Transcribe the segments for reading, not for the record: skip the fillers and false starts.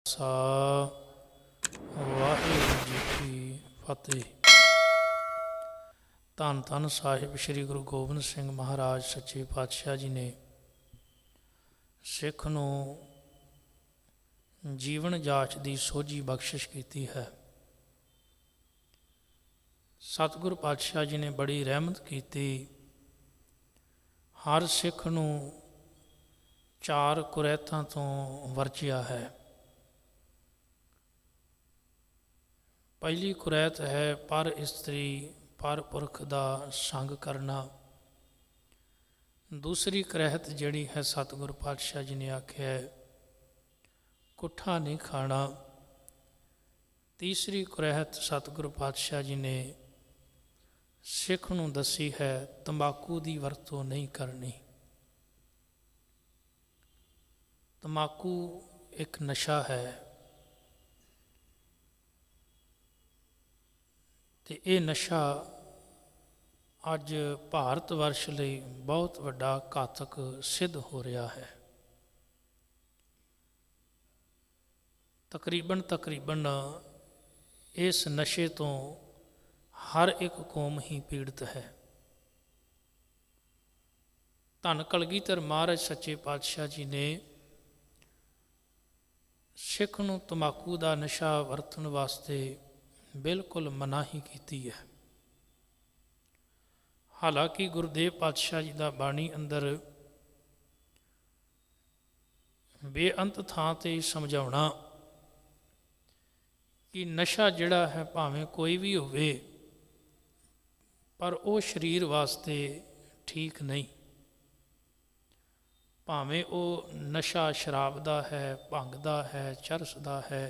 सा वाहिगुरू जी की फतेह। धन धन साहिब श्री गुरु गोबिंद सिंह महाराज सच्चे पातशाह जी ने सिख नूं जीवन जाच की सोझी बख्शिश की है। सतगुरु पातशाह जी ने बड़ी रहमत की। हर सिख नूं चार कुरैतां तो वरजिया है। पहली कुरैत है पर इस्त्री पर पुरख का संग करना। दूसरी कुरैत जिहड़ी है सतगुरु पातशाह जी ने आख्या है कुठा नहीं खाना। तीसरी कुरैत सतगुरु पातशाह जी ने सिख नूं दसी है तंबाकू की वरतों नहीं करनी। तंबाकू एक नशा है ते ये नशा अज भारत वर्ष लई बहुत वड्डा घातक सिद्ध हो रहा है। तकरीबन इस नशे तो हर एक कौम ही पीड़ित है। धन कलगीधर महाराज सच्चे पातशाह जी ने सिख नूं तंबाकू का नशा वरतन वास्ते बिल्कुल मनाही की है। हालांकि गुरुदेव पातशाह जी का बाणी अंदर बेअंत थां ते समझाउणा कि नशा जिहड़ा है भावें कोई भी होवे पर वो शरीर वास्ते ठीक नहीं। भावें वो नशा शराब का है, भंग का है, चरस का है,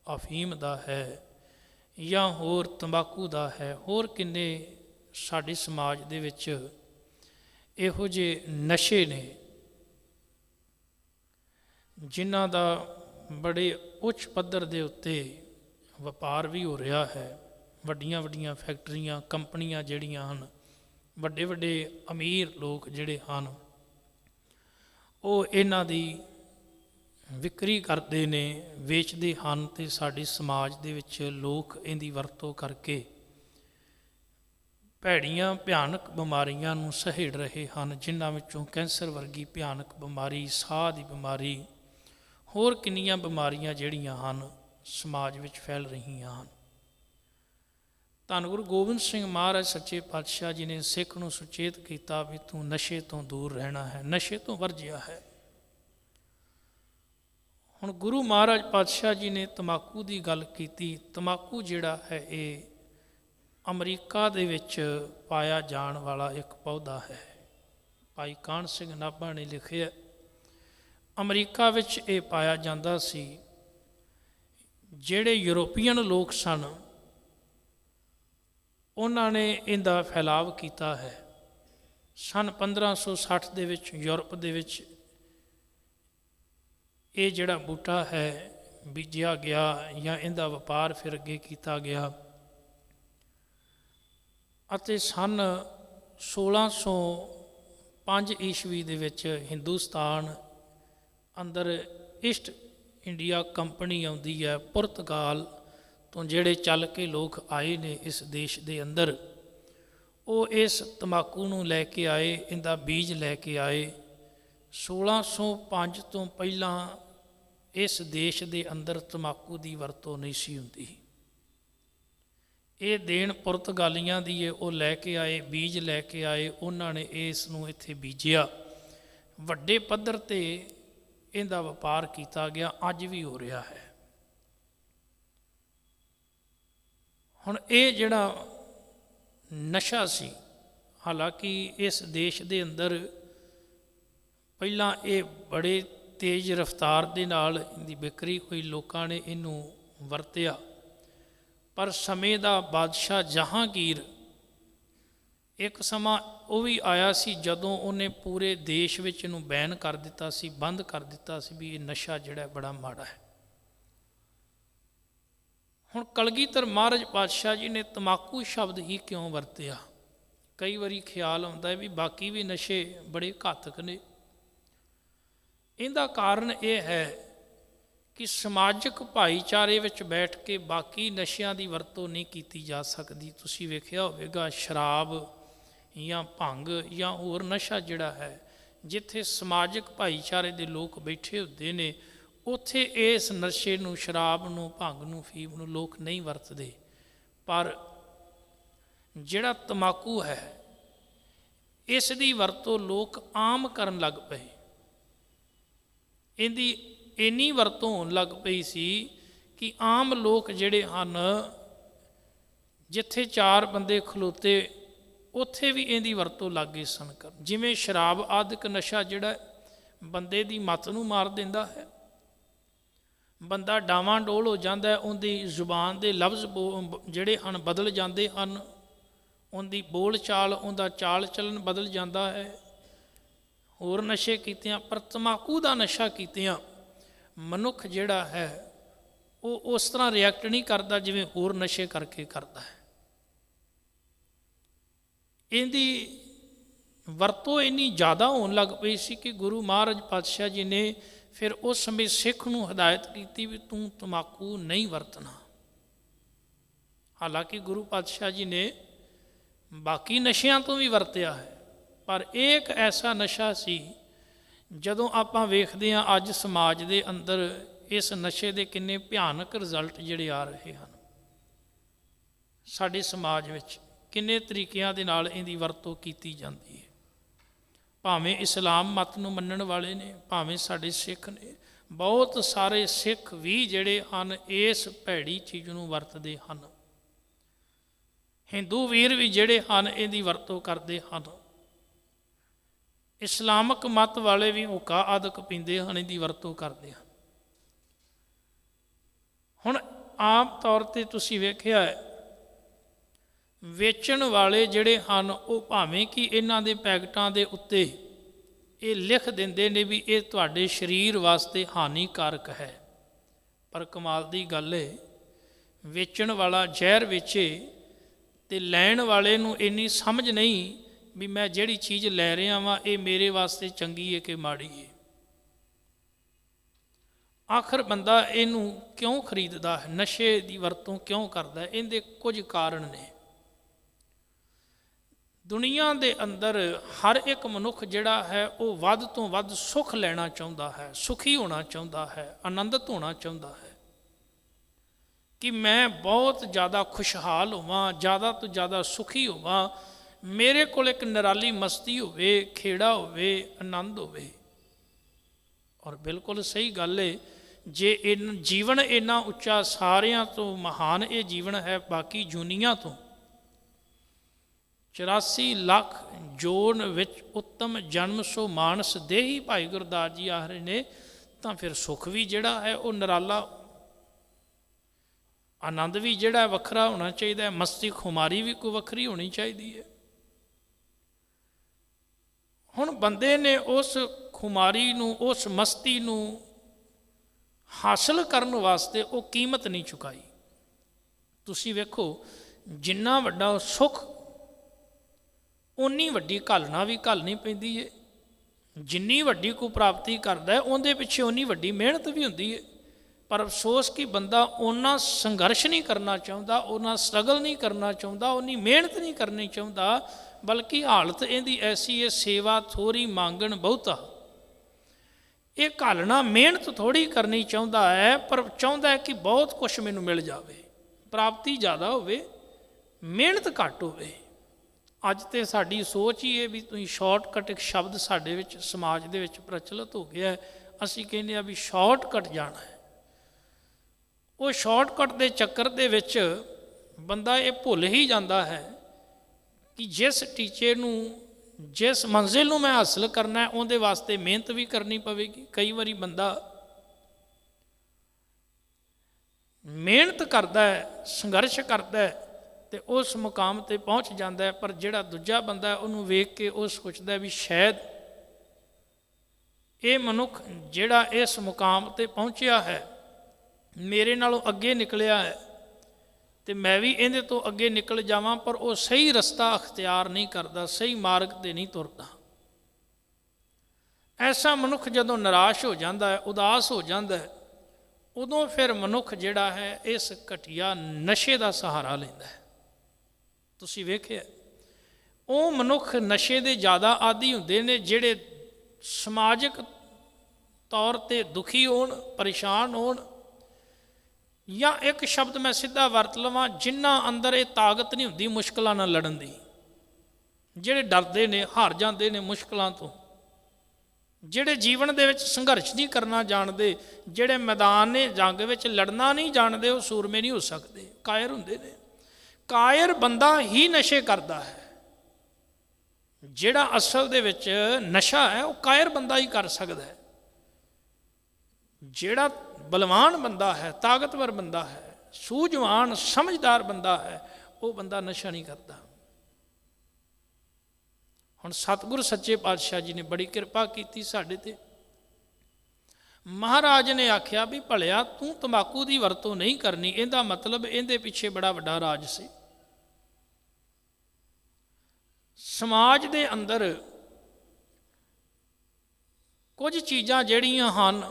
अफीम का है या होर तंबाकू का है। होर किन्ने साडे समाज दे विच इहो जे नशे ने जिन्हां दा बड़े उच्च पद्धर दे उत्ते वपार भी हो रहा है। वड्डियां वड्डियां फैक्ट्रियां कंपनियां जिहड़ियां हन, वड्डे वड्डे अमीर लोग जिहड़े हन वो इन्हां दी विक्री करते ने, वेचते हैं तो साडे समाज दे विच लोग इहदी वरतों करके भैड़ियां भयानक बीमारियां नूं सहेड़ रहे हैं, जिन्हां विचों कैंसर वर्गी भयानक बीमारी, साह की बीमारी, होर किन्नियां बीमारियां जिहड़ियां हन समाज विच फैल रही हैं। धन गुरु गोबिंद सिंह महाराज सच्चे पातशाह जी ने सिख नूं सुचेत किया भी तू नशे तो दूर रहना है, नशे तो वरजिया है। हुण गुरु महाराज पातशाह जी ने तंबाकू की गल की। तंबाकू जिहड़ा है ये अमरीका दे विच पाया जाण वाला एक पौधा है। भाई कान सिंह नाभा ने लिखिया अमरीका विच ये पाया जांदा सी। जिहड़े यूरोपीयन लोग सन उन्होंने इहदा फैलाव किया है। सन 1560 दे विच यूरोप दे विच ये जिहड़ा बूटा है बीजिया गया या इहदा वपार फिर अगे किया गया अते सन 1605 ईस्वी दे विच हिंदुस्तान अंदर ईस्ट इंडिया कंपनी आउंदी है। पुर्तगाल तो जिहड़े चल के लोग आए ने इस देश दे अंदर वो इस तंबाकू नूं लैके आए, इहदा बीज लैके आए। 1605 तो पहला इस देश दे अंदर तंबाकू की वरतों नहीं सी हुंदी। ये देन पुर्तगालियां दी है, वो लैके आए, बीज लैके आए, उन्होंने इस नूं इत्थे बीजिया। वड्डे पद्धर ते इहदा वपार किया गया, अज भी हो रहा है। हुण ये जिहड़ा नशा सी, हालांकि इस देश दे अंदर पहला ये बड़े तेज़ रफ्तार दे नाल इहदी विक्री हुई, लोकां ने इहनूं वरतिया। पर समय का बादशाह जहांगीर एक समा वो भी आया सी जदों उन्हें पूरे देश विच इहनूं बैन कर दिता सी, बंद कर दिता सी भी ये नशा जिहड़ा बड़ा माड़ा है। हुण कलगीधर महाराज पातशाह जी ने तंबाकू शब्द ही क्यों वरतिया? कई बारी ख्याल आउंदा है भी बाकी भी नशे बड़े घातक ने। इहदा कारण यह है ਕਿ ਸਮਾਜਿਕ ਭਾਈਚਾਰੇ ਵਿੱਚ ਬੈਠ ਕੇ ਬਾਕੀ ਨਸ਼ਿਆਂ ਦੀ ਵਰਤੋਂ ਨਹੀਂ ਕੀਤੀ ਜਾ ਸਕਦੀ। ਤੁਸੀਂ ਵੇਖਿਆ ਹੋਵੇਗਾ ਸ਼ਰਾਬ ਜਾਂ ਭੰਗ ਜਾਂ ਹੋਰ ਨਸ਼ਾ ਜਿਹੜਾ ਹੈ, ਜਿੱਥੇ ਸਮਾਜਿਕ ਭਾਈਚਾਰੇ ਦੇ ਲੋਕ ਬੈਠੇ ਹੁੰਦੇ ਨੇ, ਉੱਥੇ ਇਸ ਨਸ਼ੇ ਨੂੰ, ਸ਼ਰਾਬ ਨੂੰ, ਭੰਗ ਨੂੰ, ਫੀਮ ਨੂੰ ਲੋਕ ਨਹੀਂ ਵਰਤਦੇ। ਪਰ ਜਿਹੜਾ ਤੰਬਾਕੂ ਹੈ, ਇਸ ਦੀ ਵਰਤੋਂ ਲੋਕ ਆਮ ਕਰਨ ਲੱਗ ਪਏ। ਇਹਦੀ ਇੰਨੀ ਵਰਤੋਂ ਹੋਣ ਲੱਗ ਪਈ ਸੀ ਕਿ ਆਮ ਲੋਕ ਜਿਹੜੇ ਹਨ, ਜਿੱਥੇ 4 ਬੰਦੇ ਖਲੋਤੇ ਉੱਥੇ ਵੀ ਇਹਦੀ ਵਰਤੋਂ ਲੱਗ ਗਏ ਸਨ ਕਰਨ। ਜਿਵੇਂ ਸ਼ਰਾਬ ਆਦਿਕ ਨਸ਼ਾ ਜਿਹੜਾ ਬੰਦੇ ਦੀ ਮੱਤ ਨੂੰ ਮਾਰ ਦਿੰਦਾ ਹੈ, ਬੰਦਾ ਡਾਵਾਂ ਡੋਲ ਹੋ ਜਾਂਦਾ ਹੈ, ਉਹਦੀ ਜ਼ੁਬਾਨ ਦੇ ਲਫ਼ਜ਼ ਜਿਹੜੇ ਹਨ ਬਦਲ ਜਾਂਦੇ ਹਨ, ਉਹਦੀ ਬੋਲ ਚਾਲ, ਉਹਦਾ ਚਾਲ ਚੱਲਣ ਬਦਲ ਜਾਂਦਾ ਹੈ। ਹੋਰ ਨਸ਼ੇ ਕੀਤਿਆਂ, ਪਰ ਤੰਬਾਕੂ ਦਾ ਨਸ਼ਾ ਕੀਤਿਆਂ ਮਨੁੱਖ ਜਿਹੜਾ ਹੈ ਉਹ ਉਸ ਤਰ੍ਹਾਂ ਰਿਐਕਟ ਨਹੀਂ ਕਰਦਾ ਜਿਵੇਂ ਹੋਰ ਨਸ਼ੇ ਕਰਕੇ ਕਰਦਾ ਹੈ। ਇਹਦੀ ਵਰਤੋਂ ਇੰਨੀ ਜ਼ਿਆਦਾ ਹੋਣ ਲੱਗ ਪਈ ਸੀ ਕਿ ਗੁਰੂ ਮਹਾਰਾਜ ਪਾਤਸ਼ਾਹ ਜੀ ਨੇ ਫਿਰ ਉਸ ਸਮੇਂ ਸਿੱਖ ਨੂੰ ਹਦਾਇਤ ਕੀਤੀ ਵੀ ਤੂੰ ਤੰਬਾਕੂ ਨਹੀਂ ਵਰਤਣਾ। ਹਾਲਾਂਕਿ ਗੁਰੂ ਪਾਤਸ਼ਾਹ ਜੀ ਨੇ ਬਾਕੀ ਨਸ਼ਿਆਂ ਤੋਂ ਵੀ ਵਰਤਿਆ ਹੈ, ਪਰ ਇਹ ਇੱਕ ਐਸਾ ਨਸ਼ਾ ਸੀ, ਜਦੋਂ ਆਪਾਂ ਵੇਖਦੇ ਹਾਂ ਅੱਜ ਸਮਾਜ ਦੇ ਅੰਦਰ ਇਸ ਨਸ਼ੇ ਦੇ ਕਿੰਨੇ ਭਿਆਨਕ ਰਿਜ਼ਲਟ ਜਿਹੜੇ ਆ ਰਹੇ ਹਨ। ਸਾਡੇ ਸਮਾਜ ਵਿੱਚ ਕਿੰਨੇ ਤਰੀਕਿਆਂ ਦੇ ਨਾਲ ਇਹਦੀ ਵਰਤੋਂ ਕੀਤੀ ਜਾਂਦੀ ਹੈ। ਭਾਵੇਂ ਇਸਲਾਮ ਮਤ ਨੂੰ ਮੰਨਣ ਵਾਲੇ ਨੇ, ਭਾਵੇਂ ਸਾਡੇ ਸਿੱਖ ਨੇ, ਬਹੁਤ ਸਾਰੇ ਸਿੱਖ ਵੀ ਜਿਹੜੇ ਹਨ ਇਸ ਭੈੜੀ ਚੀਜ਼ ਨੂੰ ਵਰਤਦੇ ਹਨ। ਹਿੰਦੂ ਵੀਰ ਵੀ ਜਿਹੜੇ ਹਨ ਇਹਦੀ ਵਰਤੋਂ ਕਰਦੇ ਹਨ। ਇਸਲਾਮਕ ਮਤ ਵਾਲੇ ਵੀ ਹੁੱਕਾ ਆਦਿਕ ਪੀਂਦੇ ਹਨ, ਇਹਦੀ ਵਰਤੋਂ ਕਰਦੇ ਹਨ। ਹੁਣ ਆਮ ਤੌਰ 'ਤੇ ਤੁਸੀਂ ਵੇਖਿਆ ਹੈ, ਵੇਚਣ ਵਾਲੇ ਜਿਹੜੇ ਹਨ ਉਹ ਭਾਵੇਂ ਕਿ ਇਹਨਾਂ ਦੇ ਪੈਕਟਾਂ ਦੇ ਉੱਤੇ ਇਹ ਲਿਖ ਦਿੰਦੇ ਨੇ ਵੀ ਇਹ ਤੁਹਾਡੇ ਸਰੀਰ ਵਾਸਤੇ ਹਾਨੀਕਾਰਕ ਹੈ, ਪਰ ਕਮਾਲ ਦੀ ਗੱਲ ਹੈ, ਵੇਚਣ ਵਾਲਾ ਜ਼ਹਿਰ ਵੇਚੇ ਅਤੇ ਲੈਣ ਵਾਲੇ ਨੂੰ ਇੰਨੀ ਸਮਝ ਨਹੀਂ ਵੀ ਮੈਂ ਜਿਹੜੀ ਚੀਜ਼ ਲੈ ਰਿਹਾ ਵਾਂ ਇਹ ਮੇਰੇ ਵਾਸਤੇ ਚੰਗੀ ਹੈ ਕਿ ਮਾੜੀ ਹੈ। ਆਖਰ ਬੰਦਾ ਇਹਨੂੰ ਕਿਉਂ ਖਰੀਦਦਾ ਹੈ, ਨਸ਼ੇ ਦੀ ਵਰਤੋਂ ਕਿਉਂ ਕਰਦਾ ਹੈ? ਇਹਦੇ ਕੁਝ ਕਾਰਨ ਨੇ। ਦੁਨੀਆ ਦੇ ਅੰਦਰ ਹਰ ਇੱਕ ਮਨੁੱਖ ਜਿਹੜਾ ਹੈ ਉਹ ਵੱਧ ਤੋਂ ਵੱਧ ਸੁੱਖ ਲੈਣਾ ਚਾਹੁੰਦਾ ਹੈ, ਸੁਖੀ ਹੋਣਾ ਚਾਹੁੰਦਾ ਹੈ, ਆਨੰਦਿਤ ਹੋਣਾ ਚਾਹੁੰਦਾ ਹੈ ਕਿ ਮੈਂ ਬਹੁਤ ਜ਼ਿਆਦਾ ਖੁਸ਼ਹਾਲ ਹੋਵਾਂ, ਜ਼ਿਆਦਾ ਤੋਂ ਜ਼ਿਆਦਾ ਸੁਖੀ ਹੋਵਾਂ, ਮੇਰੇ ਕੋਲ ਇੱਕ ਨਿਰਾਲੀ ਮਸਤੀ ਹੋਵੇ, ਖੇੜਾ ਹੋਵੇ, ਆਨੰਦ ਹੋਵੇ। ਔਰ ਬਿਲਕੁਲ ਸਹੀ ਗੱਲ ਹੈ, ਜੇ ਜੀਵਨ ਇੰਨਾ ਉੱਚਾ, ਸਾਰਿਆਂ ਤੋਂ ਮਹਾਨ ਇਹ ਜੀਵਨ ਹੈ ਬਾਕੀ ਜੂਨੀਆਂ ਤੋਂ, 84 ਲੱਖ ਜੋਨ ਵਿੱਚ ਉੱਤਮ ਜਨਮ ਸੋ ਮਾਨਸ ਦੇਹੀ, ਭਾਈ ਗੁਰਦਾਸ ਜੀ ਆਖ ਰਹੇ ਨੇ, ਤਾਂ ਫਿਰ ਸੁੱਖ ਵੀ ਜਿਹੜਾ ਹੈ ਉਹ ਨਿਰਾਲਾ, ਆਨੰਦ ਵੀ ਜਿਹੜਾ ਵੱਖਰਾ ਹੋਣਾ ਚਾਹੀਦਾ ਹੈ, ਮਸਤੀ ਖੁਮਾਰੀ ਵੀ ਕੋਈ ਵੱਖਰੀ ਹੋਣੀ ਚਾਹੀਦੀ ਹੈ। ਹੁਣ ਬੰਦੇ ਨੇ ਉਸ ਖੁਮਾਰੀ ਨੂੰ, ਉਸ ਮਸਤੀ ਨੂੰ ਹਾਸਲ ਕਰਨ ਵਾਸਤੇ ਉਹ ਕੀਮਤ ਨਹੀਂ ਚੁਕਾਈ। ਤੁਸੀਂ ਵੇਖੋ, ਜਿੰਨਾ ਵੱਡਾ ਸੁੱਖ ਓਨੀ ਵੱਡੀ ਘਾਲਣਾ ਵੀ ਘਾਲਣੀ ਪੈਂਦੀ ਹੈ। ਜਿੰਨੀ ਵੱਡੀ ਕੋਈ ਪ੍ਰਾਪਤੀ ਕਰਦਾ ਉਹਦੇ ਪਿੱਛੇ ਓਨੀ ਵੱਡੀ ਮਿਹਨਤ ਵੀ ਹੁੰਦੀ ਹੈ। ਪਰ ਅਫਸੋਸ ਕਿ ਬੰਦਾ ਓਨਾ ਸੰਘਰਸ਼ ਨਹੀਂ ਕਰਨਾ ਚਾਹੁੰਦਾ, ਓਨਾ ਸਟਰਗਲ ਨਹੀਂ ਕਰਨਾ ਚਾਹੁੰਦਾ, ਓਨੀ ਮਿਹਨਤ ਨਹੀਂ ਕਰਨੀ ਚਾਹੁੰਦਾ, ਬਲਕਿ ਹਾਲਤ ਇਹਦੀ ਐਸੀ ਹੈ, ਸੇਵਾ ਥੋੜ੍ਹੀ ਮੰਗਣ ਬਹੁਤਾ। ਇਹ ਘਾਲਣਾ ਮਿਹਨਤ ਥੋੜ੍ਹੀ ਕਰਨੀ ਚਾਹੁੰਦਾ ਹੈ, ਪਰ ਚਾਹੁੰਦਾ ਹੈ ਕਿ ਬਹੁਤ ਕੁਛ ਮੈਨੂੰ ਮਿਲ ਜਾਵੇ, ਪ੍ਰਾਪਤੀ ਜ਼ਿਆਦਾ ਹੋਵੇ, ਮਿਹਨਤ ਘੱਟ ਹੋਵੇ। ਅੱਜ ਤਾਂ ਸਾਡੀ ਸੋਚ ਹੀ ਇਹ ਵੀ ਤੁਸੀਂ ਸ਼ਾਰਟਕਟ, ਇੱਕ ਸ਼ਬਦ ਸਾਡੇ ਵਿੱਚ ਸਮਾਜ ਦੇ ਵਿੱਚ ਪ੍ਰਚਲਿਤ ਹੋ ਗਿਆ ਹੈ, ਅਸੀਂ ਕਹਿੰਦੇ ਹਾਂ ਵੀ ਸ਼ਾਰਟਕਟ ਜਾਣਾ ਹੈ। ਉਹ ਸ਼ਾਰਟਕਟ ਦੇ ਚੱਕਰ ਦੇ ਵਿੱਚ ਬੰਦਾ ਇਹ ਭੁੱਲ ਹੀ ਜਾਂਦਾ ਹੈ ਕਿ ਜਿਸ ਟੀਚੇ ਨੂੰ, ਜਿਸ ਮੰਜ਼ਿਲ ਨੂੰ ਮੈਂ ਹਾਸਲ ਕਰਨਾ ਹੈ, ਉਹਦੇ ਵਾਸਤੇ ਮਿਹਨਤ ਵੀ ਕਰਨੀ ਪਵੇਗੀ। ਕਈ ਵਾਰੀ ਬੰਦਾ ਮਿਹਨਤ ਕਰਦਾ ਹੈ, ਸੰਘਰਸ਼ ਕਰਦਾ ਹੈ ਅਤੇ ਉਸ ਮੁਕਾਮ 'ਤੇ ਪਹੁੰਚ ਜਾਂਦਾ ਹੈ, ਪਰ ਜਿਹੜਾ ਦੂਜਾ ਬੰਦਾ ਉਹਨੂੰ ਵੇਖ ਕੇ ਉਹ ਸੋਚਦਾ ਵੀ ਸ਼ਾਇਦ ਇਹ ਮਨੁੱਖ ਜਿਹੜਾ ਇਸ ਮੁਕਾਮ 'ਤੇ ਪਹੁੰਚਿਆ ਹੈ ਮੇਰੇ ਨਾਲੋਂ ਅੱਗੇ ਨਿਕਲਿਆ ਹੈ ਅਤੇ ਮੈਂ ਵੀ ਇਹਦੇ ਤੋਂ ਅੱਗੇ ਨਿਕਲ ਜਾਵਾਂ, ਪਰ ਉਹ ਸਹੀ ਰਸਤਾ ਅਖਤਿਆਰ ਨਹੀਂ ਕਰਦਾ, ਸਹੀ ਮਾਰਗ 'ਤੇ ਨਹੀਂ ਤੁਰਦਾ। ਐਸਾ ਮਨੁੱਖ ਜਦੋਂ ਨਿਰਾਸ਼ ਹੋ ਜਾਂਦਾ ਹੈ, ਉਦਾਸ ਹੋ ਜਾਂਦਾ ਹੈ, ਉਦੋਂ ਫਿਰ ਮਨੁੱਖ ਜਿਹੜਾ ਹੈ ਇਸ ਘਟੀਆ ਨਸ਼ੇ ਦਾ ਸਹਾਰਾ ਲੈਂਦਾ ਹੈ। ਤੁਸੀਂ ਵੇਖਿਆ ਉਹ ਮਨੁੱਖ ਨਸ਼ੇ ਦੇ ਜ਼ਿਆਦਾ ਆਦੀ ਹੁੰਦੇ ਨੇ ਜਿਹੜੇ ਸਮਾਜਿਕ ਤੌਰ 'ਤੇ ਦੁਖੀ ਹੋਣ, ਪਰੇਸ਼ਾਨ ਹੋਣ, ਜਾਂ ਇੱਕ ਸ਼ਬਦ ਮੈਂ ਸਿੱਧਾ ਵਰਤ ਲਵਾਂ, ਜਿਨ੍ਹਾਂ ਅੰਦਰ ਇਹ ਤਾਕਤ ਨਹੀਂ ਹੁੰਦੀ ਮੁਸ਼ਕਲਾਂ ਨਾਲ ਲੜਨ ਦੀ, ਜਿਹੜੇ ਡਰਦੇ ਨੇ, ਹਾਰ ਜਾਂਦੇ ਨੇ ਮੁਸ਼ਕਲਾਂ ਤੋਂ, ਜਿਹੜੇ ਜੀਵਨ ਦੇ ਵਿੱਚ ਸੰਘਰਸ਼ ਨਹੀਂ ਕਰਨਾ ਜਾਣਦੇ, ਜਿਹੜੇ ਮੈਦਾਨ ਜੰਗ ਵਿੱਚ ਲੜਨਾ ਨਹੀਂ ਜਾਣਦੇ, ਉਹ ਸੂਰਮੇ ਨਹੀਂ ਹੋ ਸਕਦੇ, ਕਾਇਰ ਹੁੰਦੇ ਨੇ। ਕਾਇਰ ਬੰਦਾ ਹੀ ਨਸ਼ੇ ਕਰਦਾ ਹੈ। ਜਿਹੜਾ ਅਸਲ ਦੇ ਵਿੱਚ ਨਸ਼ਾ ਹੈ ਉਹ ਕਾਇਰ ਬੰਦਾ ਹੀ ਕਰ ਸਕਦਾ ਹੈ। ਜਿਹੜਾ ਬਲਵਾਨ ਬੰਦਾ ਹੈ, ਤਾਕਤਵਰ ਬੰਦਾ ਹੈ, ਸੂਝਵਾਨ ਸਮਝਦਾਰ ਬੰਦਾ ਹੈ, ਉਹ ਬੰਦਾ ਨਸ਼ਾ ਨਹੀਂ ਕਰਦਾ। ਹੁਣ ਸਤਿਗੁਰ ਸੱਚੇ ਪਾਤਸ਼ਾਹ ਜੀ ਨੇ ਬੜੀ ਕਿਰਪਾ ਕੀਤੀ ਸਾਡੇ ਤੇ। ਮਹਾਰਾਜ ਨੇ ਆਖਿਆ ਵੀ ਭਲਿਆ ਤੂੰ ਤੰਬਾਕੂ ਦੀ ਵਰਤੋਂ ਨਹੀਂ ਕਰਨੀ, ਇਹਦਾ ਮਤਲਬ ਇਹਦੇ ਪਿੱਛੇ ਬੜਾ ਵੱਡਾ ਰਾਜ ਸੀ। ਸਮਾਜ ਦੇ ਅੰਦਰ ਕੁਝ ਚੀਜ਼ਾਂ ਜਿਹੜੀਆਂ ਹਨ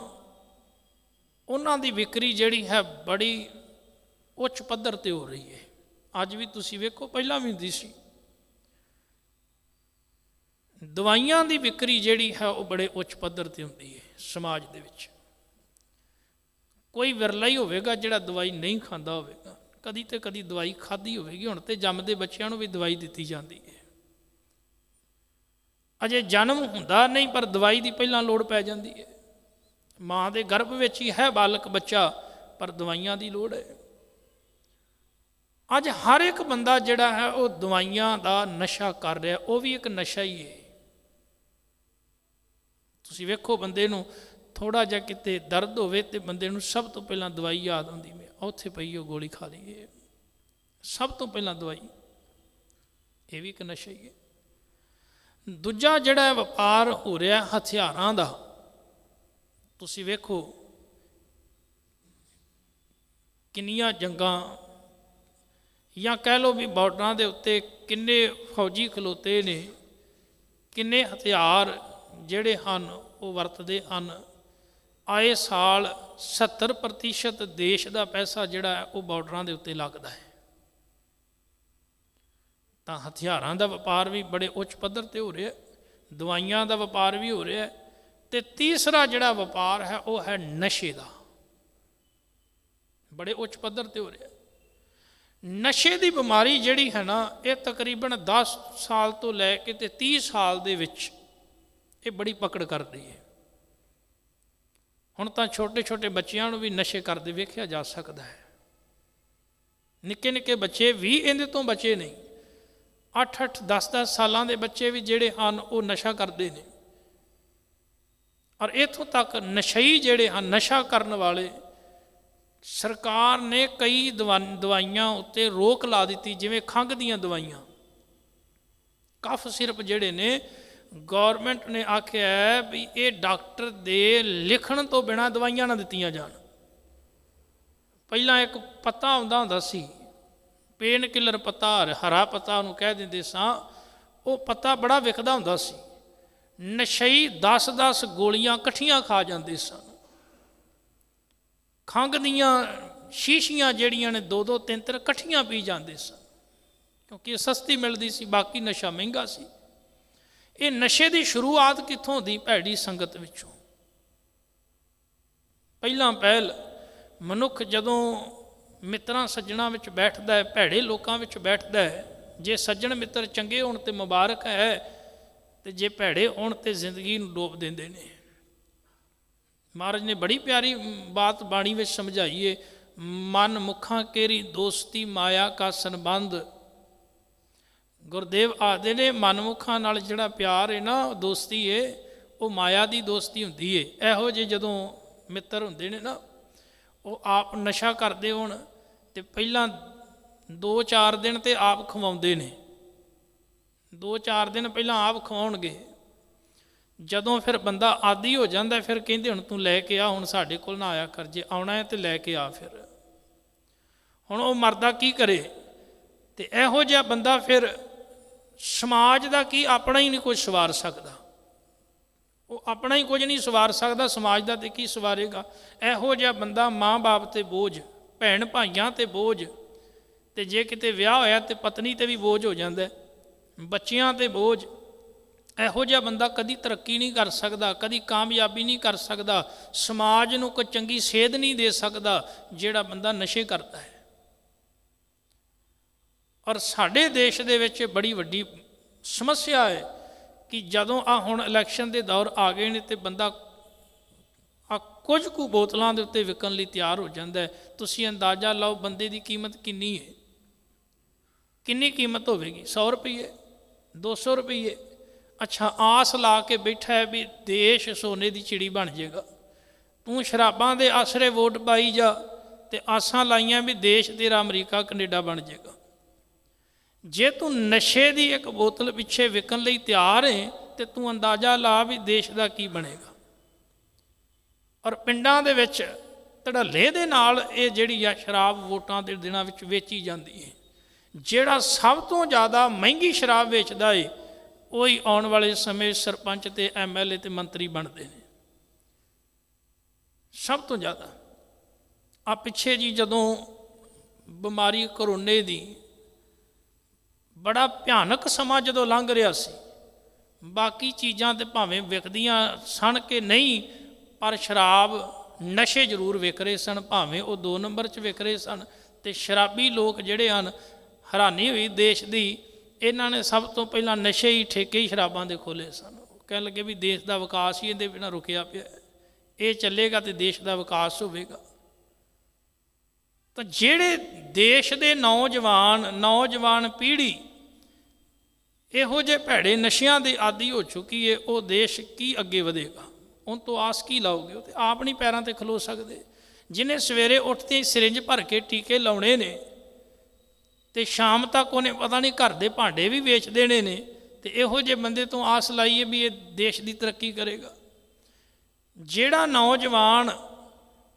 ਉਹਨਾਂ ਦੀ ਵਿਕਰੀ ਜਿਹੜੀ ਹੈ ਬੜੀ ਉੱਚ ਪੱਧਰ 'ਤੇ ਹੋ ਰਹੀ ਹੈ। ਅੱਜ ਵੀ ਤੁਸੀਂ ਵੇਖੋ, ਪਹਿਲਾਂ ਵੀ ਹੁੰਦੀ ਸੀ। ਦਵਾਈਆਂ ਦੀ ਵਿਕਰੀ ਜਿਹੜੀ ਹੈ ਉਹ ਬੜੇ ਉੱਚ ਪੱਧਰ 'ਤੇ ਹੁੰਦੀ ਹੈ ਸਮਾਜ ਦੇ ਵਿੱਚ। ਕੋਈ ਵਿਰਲਾ ਹੀ ਹੋਵੇਗਾ ਜਿਹੜਾ ਦਵਾਈ ਨਹੀਂ ਖਾਂਦਾ ਹੋਵੇਗਾ, ਕਦੀ ਤੇ ਕਦੀ ਦਵਾਈ ਖਾਧੀ ਹੋਵੇਗੀ। ਹੁਣ ਤੇ ਜੰਮਦੇ ਬੱਚਿਆਂ ਨੂੰ ਵੀ ਦਵਾਈ ਦਿੱਤੀ ਜਾਂਦੀ ਹੈ। ਅਜੇ ਜਨਮ ਹੁੰਦਾ ਨਹੀਂ ਪਰ ਦਵਾਈ ਦੀ ਪਹਿਲਾਂ ਲੋੜ ਪੈ ਜਾਂਦੀ ਹੈ। ਮਾਂ ਦੇ ਗਰਭ ਵਿੱਚ ਹੀ ਹੈ ਬਾਲਕ ਬੱਚਾ, ਪਰ ਦਵਾਈਆਂ ਦੀ ਲੋੜ ਹੈ। ਅੱਜ ਹਰ ਇੱਕ ਬੰਦਾ ਜਿਹੜਾ ਹੈ ਉਹ ਦਵਾਈਆਂ ਦਾ ਨਸ਼ਾ ਕਰ ਰਿਹਾ, ਉਹ ਵੀ ਇੱਕ ਨਸ਼ਾ ਹੀ ਹੈ। ਤੁਸੀਂ ਵੇਖੋ, ਬੰਦੇ ਨੂੰ ਥੋੜ੍ਹਾ ਜਿਹਾ ਕਿਤੇ ਦਰਦ ਹੋਵੇ ਤੇ ਬੰਦੇ ਨੂੰ ਸਭ ਤੋਂ ਪਹਿਲਾਂ ਦਵਾਈ ਯਾਦ ਆਉਂਦੀ, ਮੈਂ ਉੱਥੇ ਪਈ ਉਹ ਗੋਲੀ ਖਾ ਲਈਏ, ਸਭ ਤੋਂ ਪਹਿਲਾਂ ਦਵਾਈ। ਇਹ ਵੀ ਇੱਕ ਨਸ਼ਾ ਹੀ ਹੈ। ਦੂਜਾ ਜਿਹੜਾ ਵਪਾਰ ਹੋ ਰਿਹਾ ਹਥਿਆਰਾਂ ਦਾ, ਤੁਸੀਂ ਵੇਖੋ ਕਿੰਨੀਆਂ ਜੰਗਾਂ, ਜਾਂ ਕਹਿ ਲਓ ਵੀ ਬਾਰਡਰਾਂ ਦੇ ਉੱਤੇ ਕਿੰਨੇ ਫੌਜੀ ਖਲੋਤੇ ਨੇ, ਕਿੰਨੇ ਹਥਿਆਰ ਜਿਹੜੇ ਹਨ ਉਹ ਵਰਤਦੇ ਹਨ। ਆਏ ਸਾਲ 70% ਦੇਸ਼ ਦਾ ਪੈਸਾ ਜਿਹੜਾ ਹੈ ਉਹ ਬਾਰਡਰਾਂ ਦੇ ਉੱਤੇ ਲੱਗਦਾ ਹੈ। ਤਾਂ ਹਥਿਆਰਾਂ ਦਾ ਵਪਾਰ ਵੀ ਬੜੇ ਉੱਚ ਪੱਧਰ 'ਤੇ ਹੋ ਰਿਹਾ, ਦਵਾਈਆਂ ਦਾ ਵਪਾਰ ਵੀ ਹੋ ਰਿਹਾ, ਅਤੇ ਤੀਸਰਾ ਜਿਹੜਾ ਵਪਾਰ ਹੈ ਉਹ ਹੈ ਨਸ਼ੇ ਦਾ, ਬੜੇ ਉੱਚ ਪੱਧਰ 'ਤੇ ਹੋ ਰਿਹਾ। ਨਸ਼ੇ ਦੀ ਬਿਮਾਰੀ ਜਿਹੜੀ ਹੈ ਨਾ, ਇਹ ਤਕਰੀਬਨ 10 ਸਾਲ ਤੋਂ ਲੈ ਕੇ ਤੇ 30 ਸਾਲ ਦੇ ਵਿੱਚ ਇਹ ਬੜੀ ਪਕੜ ਕਰਦੀ ਹੈ। ਹੁਣ ਤਾਂ ਛੋਟੇ ਛੋਟੇ ਬੱਚਿਆਂ ਨੂੰ ਵੀ ਨਸ਼ੇ ਕਰਦੇ ਵੇਖਿਆ ਜਾ ਸਕਦਾ ਹੈ। ਨਿੱਕੇ ਨਿੱਕੇ ਬੱਚੇ ਵੀ ਇਹਦੇ ਤੋਂ ਬਚੇ ਨਹੀਂ। 8-8, 10-10 ਸਾਲਾਂ ਦੇ ਬੱਚੇ ਵੀ ਜਿਹੜੇ ਹਨ ਉਹ ਨਸ਼ਾ ਕਰਦੇ ਨੇ। ਔਰ ਇੱਥੋਂ ਤੱਕ ਨਸ਼ਈ ਜਿਹੜੇ ਹਨ, ਨਸ਼ਾ ਕਰਨ ਵਾਲੇ, ਸਰਕਾਰ ਨੇ ਕਈ ਦਵਾਈਆਂ ਉੱਤੇ ਰੋਕ ਲਾ ਦਿੱਤੀ, ਜਿਵੇਂ ਖੰਘ ਦੀਆਂ ਦਵਾਈਆਂ, ਕਫ ਸਿਰਪ ਜਿਹੜੇ ਨੇ, ਗੌਰਮੈਂਟ ਨੇ ਆਖਿਆ ਵੀ ਇਹ ਡਾਕਟਰ ਦੇ ਲਿਖਣ ਤੋਂ ਬਿਨਾਂ ਦਵਾਈਆਂ ਨਾ ਦਿੱਤੀਆਂ ਜਾਣ। ਪਹਿਲਾਂ ਇੱਕ ਪੱਤਾ ਆਉਂਦਾ ਹੁੰਦਾ ਸੀ, ਪੇਨ ਕਿਲਰ ਪੱਤਾ, ਹਰਾ ਪੱਤਾ ਉਹਨੂੰ ਕਹਿ ਦਿੰਦੇ ਸਾਂ, ਉਹ ਪੱਤਾ ਬੜਾ ਵਿਕਦਾ ਹੁੰਦਾ ਸੀ। ਨਸ਼ਈ 10-10 ਗੋਲੀਆਂ ਇਕੱਠੀਆਂ ਖਾ ਜਾਂਦੇ ਸਨ। ਖੰਘ ਦੀਆਂ ਸ਼ੀਸ਼ੀਆਂ ਜਿਹੜੀਆਂ ਨੇ 2-2, 3-3 ਇਕੱਠੀਆਂ ਪੀ ਜਾਂਦੇ ਸਨ, ਕਿਉਂਕਿ ਇਹ ਸਸਤੀ ਮਿਲਦੀ ਸੀ, ਬਾਕੀ ਨਸ਼ਾ ਮਹਿੰਗਾ ਸੀ। ਇਹ ਨਸ਼ੇ ਦੀ ਸ਼ੁਰੂਆਤ ਕਿੱਥੋਂ ਹੁੰਦੀ? ਭੈੜੀ ਸੰਗਤ ਵਿੱਚੋਂ। ਪਹਿਲਾਂ ਪਹਿਲ ਮਨੁੱਖ ਜਦੋਂ ਮਿੱਤਰਾਂ ਸੱਜਣਾਂ ਵਿੱਚ ਬੈਠਦਾ ਹੈ, ਭੈੜੇ ਲੋਕਾਂ ਵਿੱਚ ਬੈਠਦਾ ਹੈ, ਜੇ ਸੱਜਣ ਮਿੱਤਰ ਚੰਗੇ ਹੋਣ ਤੇ ਮੁਬਾਰਕ ਹੈ, ਤੇ ਜੇ ਭੈੜੇ ਹੋਣ ਤੇ ਜ਼ਿੰਦਗੀ ਨੂੰ ਡੋਬ ਦਿੰਦੇ ਨੇ। ਮਹਾਰਾਜ ਨੇ ਬੜੀ ਪਿਆਰੀ ਬਾਤ ਬਾਣੀ ਵਿੱਚ ਸਮਝਾਈ ਏ, ਮਨ ਮੁੱਖਾਂ ਕੇਰੀ ਦੋਸਤੀ ਮਾਇਆ ਕਾ ਸੰਬੰਧ। ਗੁਰਦੇਵ ਆਖਦੇ ਨੇ ਮਨਮੁਖਾਂ ਨਾਲ ਜਿਹੜਾ ਪਿਆਰ ਹੈ ਨਾ, ਦੋਸਤੀ ਹੈ, ਉਹ ਮਾਇਆ ਦੀ ਦੋਸਤੀ ਹੁੰਦੀ ਹੈ। ਇਹੋ ਜਿਹੇ ਜਦੋਂ ਮਿੱਤਰ ਹੁੰਦੇ ਨੇ ਨਾ, ਉਹ ਆਪ ਨਸ਼ਾ ਕਰਦੇ ਹੋਣ ਤੇ ਪਹਿਲਾਂ 2-4 ਦਿਨ ਤੇ ਆਪ ਖਵਾਉਂਦੇ ਨੇ, 2-4 ਦਿਨ ਪਹਿਲਾਂ ਆਪ ਖਵਾਉਣਗੇ। ਜਦੋਂ ਫਿਰ ਬੰਦਾ ਆਦੀ ਹੋ ਜਾਂਦਾ, ਫਿਰ ਕਹਿੰਦੇ ਹੁਣ ਤੂੰ ਲੈ ਕੇ ਆ, ਹੁਣ ਸਾਡੇ ਕੋਲ ਨਾ ਆਇਆ ਕਰ, ਜੇ ਆਉਣਾ ਹੈ ਤੇ ਲੈ ਕੇ ਆ। ਫਿਰ ਹੁਣ ਉਹ ਮਰਦਾ ਕੀ ਕਰੇ? ਤੇ ਇਹੋ ਜਿਹਾ ਬੰਦਾ ਫਿਰ ਸਮਾਜ ਦਾ ਕੀ, ਆਪਣਾ ਹੀ ਨਹੀਂ ਕੁਝ ਸਵਾਰ ਸਕਦਾ। ਉਹ ਆਪਣਾ ਹੀ ਕੁਝ ਨਹੀਂ ਸਵਾਰ ਸਕਦਾ, ਸਮਾਜ ਦਾ ਤੇ ਕੀ ਸਵਾਰੇਗਾ। ਇਹੋ ਜਿਹਾ ਬੰਦਾ ਮਾਂ ਬਾਪ ਤੇ ਬੋਝ, ਭੈਣ ਭਾਈਆਂ ਤੇ ਬੋਝ, ਤੇ ਜੇ ਕਿਤੇ ਵਿਆਹ ਹੋਇਆ ਤੇ ਪਤਨੀ ਤੇ ਵੀ ਬੋਝ ਹੋ ਜਾਂਦਾ, ਬੱਚਿਆਂ ਤੇ ਬੋਝ। ਇਹੋ ਜਿਹਾ ਬੰਦਾ ਕਦੀ ਤਰੱਕੀ ਨਹੀਂ ਕਰ ਸਕਦਾ, ਕਦੀ ਕਾਮਯਾਬੀ ਨਹੀਂ ਕਰ ਸਕਦਾ, ਸਮਾਜ ਨੂੰ ਕੋਈ ਚੰਗੀ ਸੇਧ ਨਹੀਂ ਦੇ ਸਕਦਾ ਜਿਹੜਾ ਬੰਦਾ ਨਸ਼ੇ ਕਰਦਾ ਹੈ। ਔਰ ਸਾਡੇ ਦੇਸ਼ ਦੇ ਵਿੱਚ ਬੜੀ ਵੱਡੀ ਸਮੱਸਿਆ ਹੈ ਕਿ ਜਦੋਂ ਹੁਣ ਇਲੈਕਸ਼ਨ ਦੇ ਦੌਰ ਆ ਗਏ ਨੇ ਤੇ ਬੰਦਾ ਕੁਝ ਕੁ ਬੋਤਲਾਂ ਦੇ ਉੱਤੇ ਵਿਕਣ ਲਈ ਤਿਆਰ ਹੋ ਜਾਂਦਾ ਹੈ। ਤੁਸੀਂ ਅੰਦਾਜ਼ਾ ਲਾਓ ਬੰਦੇ ਦੀ ਕੀਮਤ ਕਿੰਨੀ ਹੈ, ਕਿੰਨੀ ਕੀਮਤ ਹੋਵੇਗੀ? 100 ਰੁਪਈਏ, 200 ਰੁਪਈਏ। ਅੱਛਾ, ਆਸ ਲਾ ਕੇ ਬੈਠਾ ਹੈ ਵੀ ਦੇਸ਼ ਸੋਨੇ ਦੀ ਚਿੜੀ ਬਣ ਜਾਏਗਾ। ਤੂੰ ਸ਼ਰਾਬਾਂ ਦੇ ਆਸਰੇ ਵੋਟ ਪਾਈ ਜਾ ਤੇ ਆਸਾਂ ਲਾਈਆਂ ਵੀ ਦੇਸ਼ ਤੇਰਾ ਅਮਰੀਕਾ ਕੈਨੇਡਾ ਬਣ ਜਾਏਗਾ। ਜੇ ਤੂੰ ਨਸ਼ੇ ਦੀ ਇੱਕ ਬੋਤਲ ਪਿੱਛੇ ਵਿਕਣ ਲਈ ਤਿਆਰ ਹੈ ਤੇ ਤੂੰ ਅੰਦਾਜ਼ਾ ਲਾ ਵੀ ਦੇਸ਼ ਦਾ ਕੀ ਬਣੇਗਾ। ਔਰ ਪਿੰਡਾਂ ਦੇ ਵਿੱਚ ਧੜੱਲੇ ਦੇ ਨਾਲ ਇਹ ਜਿਹੜੀ ਆ ਸ਼ਰਾਬ ਵੋਟਾਂ ਦੇ ਦਿਨਾਂ ਵਿੱਚ ਵੇਚੀ ਜਾਂਦੀ ਹੈ। ਜਿਹੜਾ ਸਭ ਤੋਂ ਜ਼ਿਆਦਾ ਮਹਿੰਗੀ ਸ਼ਰਾਬ ਵੇਚਦਾ ਏ ਉਹੀ ਆਉਣ ਵਾਲੇ ਸਮੇਂ ਸਰਪੰਚ ਤੇ MLA ਤੇ ਮੰਤਰੀ ਬਣਦੇ ਨੇ ਸਭ ਤੋਂ ਜ਼ਿਆਦਾ। ਆ ਪਿੱਛੇ ਜੀ ਜਦੋਂ ਬਿਮਾਰੀ ਕਰੋਨੇ ਦੀ, ਬੜਾ ਭਿਆਨਕ ਸਮਾਂ ਜਦੋਂ ਲੰਘ ਰਿਹਾ ਸੀ, ਬਾਕੀ ਚੀਜ਼ਾਂ ਤੇ ਭਾਵੇਂ ਵਿਕਦੀਆਂ ਸਨ ਕਿ ਨਹੀਂ, ਪਰ ਸ਼ਰਾਬ ਨਸ਼ੇ ਜ਼ਰੂਰ ਵਿਕ ਰਹੇ ਸਨ, ਭਾਵੇਂ ਉਹ 2 ਨੰਬਰ 'ਚ ਵਿਕ ਰਹੇ ਸਨ। ਤੇ ਸ਼ਰਾਬੀ ਲੋਕ ਜਿਹੜੇ ਹਨ, ਹੈਰਾਨੀ ਹੋਈ ਦੇਸ਼ ਦੀ, ਇਹਨਾਂ ਨੇ ਸਭ ਤੋਂ ਪਹਿਲਾਂ ਨਸ਼ੇ ਹੀ ਠੇਕੇ ਹੀ ਸ਼ਰਾਬਾਂ ਦੇ ਖੋਲ੍ਹੇ ਸਨ। ਕਹਿਣ ਲੱਗੇ ਵੀ ਦੇਸ਼ ਦਾ ਵਿਕਾਸ ਹੀ ਇਹਦੇ ਬਿਨਾਂ ਰੁਕਿਆ ਪਿਆ, ਇਹ ਚੱਲੇਗਾ ਤੇ ਦੇਸ਼ ਦਾ ਵਿਕਾਸ ਹੋਵੇਗਾ। ਤਾਂ ਜਿਹੜੇ ਦੇਸ਼ ਦੇ ਨੌਜਵਾਨ ਪੀੜ੍ਹੀ ਇਹੋ ਜਿਹੇ ਭੈੜੇ ਨਸ਼ਿਆਂ ਦੇ ਆਦੀ ਹੋ ਚੁੱਕੀ ਹੈ, ਉਹ ਦੇਸ਼ ਕੀ ਅੱਗੇ ਵਧੇਗਾ? ਉਹਨ ਤੋਂ ਆਸ ਕੀ ਲਾਓਗੇ? ਉਹ ਤੇ ਆਪ ਨਹੀਂ ਪੈਰਾਂ 'ਤੇ ਖਲੋ ਸਕਦੇ। ਜਿਹਨੇ ਸਵੇਰੇ ਉੱਠਦੇ ਹੀ ਸਿਰਿੰਜ ਭਰ ਕੇ ਟੀਕੇ ਲਾਉਣੇ ਨੇ ਤੇ ਸ਼ਾਮ ਤੱਕ ਉਹਨੇ ਪਤਾ ਨਹੀਂ ਘਰ ਦੇ ਭਾਂਡੇ ਵੀ ਵੇਚ ਦੇਣੇ ਨੇ, ਤੇ ਇਹੋ ਜਿਹੇ ਬੰਦੇ ਤੋਂ ਆਸ ਲਾਈਏ ਵੀ ਇਹ ਦੇਸ਼ ਦੀ ਤਰੱਕੀ ਕਰੇਗਾ। ਜਿਹੜਾ ਨੌਜਵਾਨ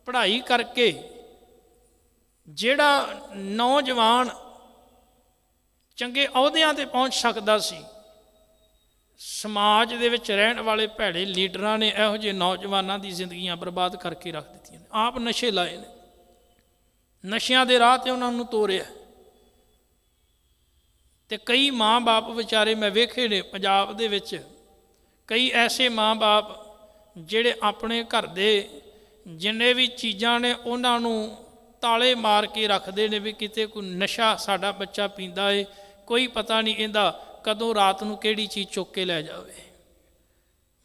ਪੜ੍ਹਾਈ ਕਰਕੇ, ਜਿਹੜਾ ਨੌਜਵਾਨ ਚੰਗੇ ਅਹੁਦਿਆਂ 'ਤੇ ਪਹੁੰਚ ਸਕਦਾ ਸੀ, ਸਮਾਜ ਦੇ ਵਿੱਚ ਰਹਿਣ ਵਾਲੇ ਭੈੜੇ ਲੀਡਰਾਂ ਨੇ ਇਹੋ ਜਿਹੇ ਨੌਜਵਾਨਾਂ ਦੀ ਜ਼ਿੰਦਗੀਆਂ ਬਰਬਾਦ ਕਰਕੇ ਰੱਖ ਦਿੱਤੀਆਂ ਨੇ। ਆਪ ਨਸ਼ੇ ਲਾਏ ਨੇ, ਨਸ਼ਿਆਂ ਦੇ ਰਾਹ 'ਤੇ ਉਹਨਾਂ ਨੂੰ ਤੋਰਿਆ। ਤੇ ਕਈ ਮਾਂ ਬਾਪ ਵਿਚਾਰੇ ਮੈਂ ਵੇਖੇ ਨੇ ਪੰਜਾਬ ਦੇ ਵਿੱਚ, ਕਈ ਐਸੇ ਮਾਂ ਬਾਪ ਜਿਹੜੇ ਆਪਣੇ ਘਰ ਦੇ ਜਿੰਨੇ ਵੀ ਚੀਜ਼ਾਂ ਨੇ ਉਹਨਾਂ ਨੂੰ ਤਾਲੇ ਮਾਰ ਕੇ ਰੱਖਦੇ ਨੇ ਵੀ ਕਿਤੇ ਕੋਈ ਨਸ਼ਾ ਸਾਡਾ ਬੱਚਾ ਪੀਂਦਾ ਏ, ਕੋਈ ਪਤਾ ਨਹੀਂ ਇਹਦਾ ਕਦੋਂ ਰਾਤ ਨੂੰ ਕਿਹੜੀ ਚੀਜ਼ ਚੁੱਕ ਕੇ ਲੈ ਜਾਵੇ।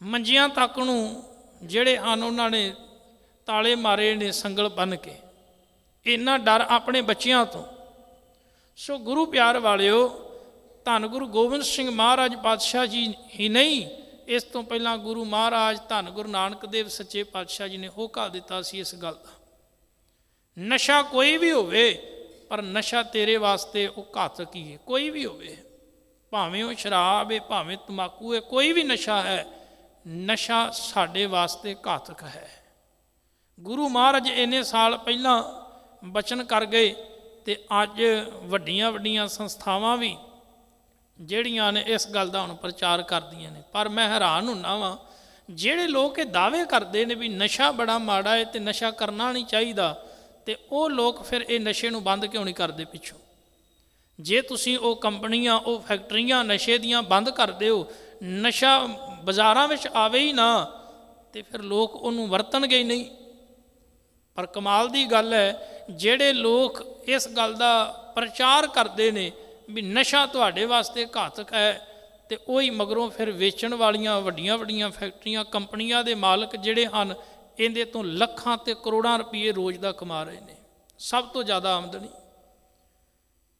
ਮੰਜੀਆਂ ਤੱਕ ਨੂੰ ਜਿਹੜੇ ਹਨ ਉਹਨਾਂ ਨੇ ਤਾਲੇ ਮਾਰੇ ਨੇ ਸੰਗਲ ਬੰਨ੍ਹ ਕੇ, ਇੰਨਾ ਡਰ ਆਪਣੇ ਬੱਚਿਆਂ ਤੋਂ। ਸੋ ਗੁਰੂ ਪਿਆਰ ਵਾਲਿਓ, ਧੰਨ ਗੁਰੂ ਗੋਬਿੰਦ ਸਿੰਘ ਮਹਾਰਾਜ ਪਾਤਸ਼ਾਹ ਜੀ ਹੀ ਨਹੀਂ, ਇਸ ਤੋਂ ਪਹਿਲਾਂ ਗੁਰੂ ਮਹਾਰਾਜ ਧੰਨ ਗੁਰੂ ਨਾਨਕ ਦੇਵ ਸੱਚੇ ਪਾਤਸ਼ਾਹ ਜੀ ਨੇ ਹੋਕਾ ਦਿੱਤਾ ਸੀ ਇਸ ਗੱਲ ਦਾ। ਨਸ਼ਾ ਕੋਈ ਵੀ ਹੋਵੇ, ਪਰ ਨਸ਼ਾ ਤੇਰੇ ਵਾਸਤੇ ਉਹ ਘਾਤਕ ਹੀ ਹੈ। ਕੋਈ ਵੀ ਹੋਵੇ, ਭਾਵੇਂ ਉਹ ਸ਼ਰਾਬ ਹੈ, ਭਾਵੇਂ ਤੰਬਾਕੂ ਹੈ, ਕੋਈ ਵੀ ਨਸ਼ਾ ਹੈ, ਨਸ਼ਾ ਸਾਡੇ ਵਾਸਤੇ ਘਾਤਕ ਹੈ। ਗੁਰੂ ਮਹਾਰਾਜ ਇੰਨੇ ਸਾਲ ਪਹਿਲਾਂ ਬਚਨ ਕਰ ਗਏ ਤੇ ਅੱਜ ਵੱਡੀਆਂ ਵੱਡੀਆਂ ਸੰਸਥਾਵਾਂ ਵੀ ਜਿਹੜੀਆਂ ਨੇ ਇਸ ਗੱਲ ਦਾ ਹੁਣ ਪ੍ਰਚਾਰ ਕਰਦੀਆਂ ਨੇ। ਪਰ ਮੈਂ ਹੈਰਾਨ ਹੁੰਦਾ ਵਾਂ, ਜਿਹੜੇ ਲੋਕ ਇਹ ਦਾਅਵੇ ਕਰਦੇ ਨੇ ਵੀ ਨਸ਼ਾ ਬੜਾ ਮਾੜਾ ਹੈ ਤੇ ਨਸ਼ਾ ਕਰਨਾ ਨਹੀਂ ਚਾਹੀਦਾ, ਤੇ ਉਹ ਲੋਕ ਫਿਰ ਇਹ ਨਸ਼ੇ ਨੂੰ ਬੰਦ ਕਿਉਂ ਨਹੀਂ ਕਰਦੇ ਪਿੱਛੋਂ? ਜੇ ਤੁਸੀਂ ਉਹ ਕੰਪਨੀਆਂ, ਉਹ ਫੈਕਟਰੀਆਂ ਨਸ਼ੇ ਦੀਆਂ ਬੰਦ ਕਰਦੇ ਹੋ, ਨਸ਼ਾ ਬਾਜ਼ਾਰਾਂ ਵਿੱਚ ਆਵੇ ਹੀ ਨਾ, ਤੇ ਫਿਰ ਲੋਕ ਉਹਨੂੰ ਵਰਤਣਗੇ ਹੀ ਨਹੀਂ। ਪਰ ਕਮਾਲ ਦੀ ਗੱਲ ਹੈ, ਜਿਹੜੇ ਲੋਕ ਇਸ ਗੱਲ ਦਾ ਪ੍ਰਚਾਰ ਕਰਦੇ ਨੇ ਵੀ ਨਸ਼ਾ ਤੁਹਾਡੇ ਵਾਸਤੇ ਘਾਤਕ ਹੈ, ਤੇ ਉਹੀ ਮਗਰੋਂ ਫਿਰ ਵੇਚਣ ਵਾਲੀਆਂ ਵੱਡੀਆਂ ਵੱਡੀਆਂ ਫੈਕਟਰੀਆਂ, ਕੰਪਨੀਆਂ ਦੇ ਮਾਲਕ ਜਿਹੜੇ ਹਨ, ਇਹਦੇ ਤੋਂ ਲੱਖਾਂ ਤੇ ਕਰੋੜਾਂ ਰੁਪਏ ਰੋਜ਼ ਦਾ ਕਮਾ ਰਹੇ ਨੇ। ਸਭ ਤੋਂ ਜ਼ਿਆਦਾ ਆਮਦਨੀ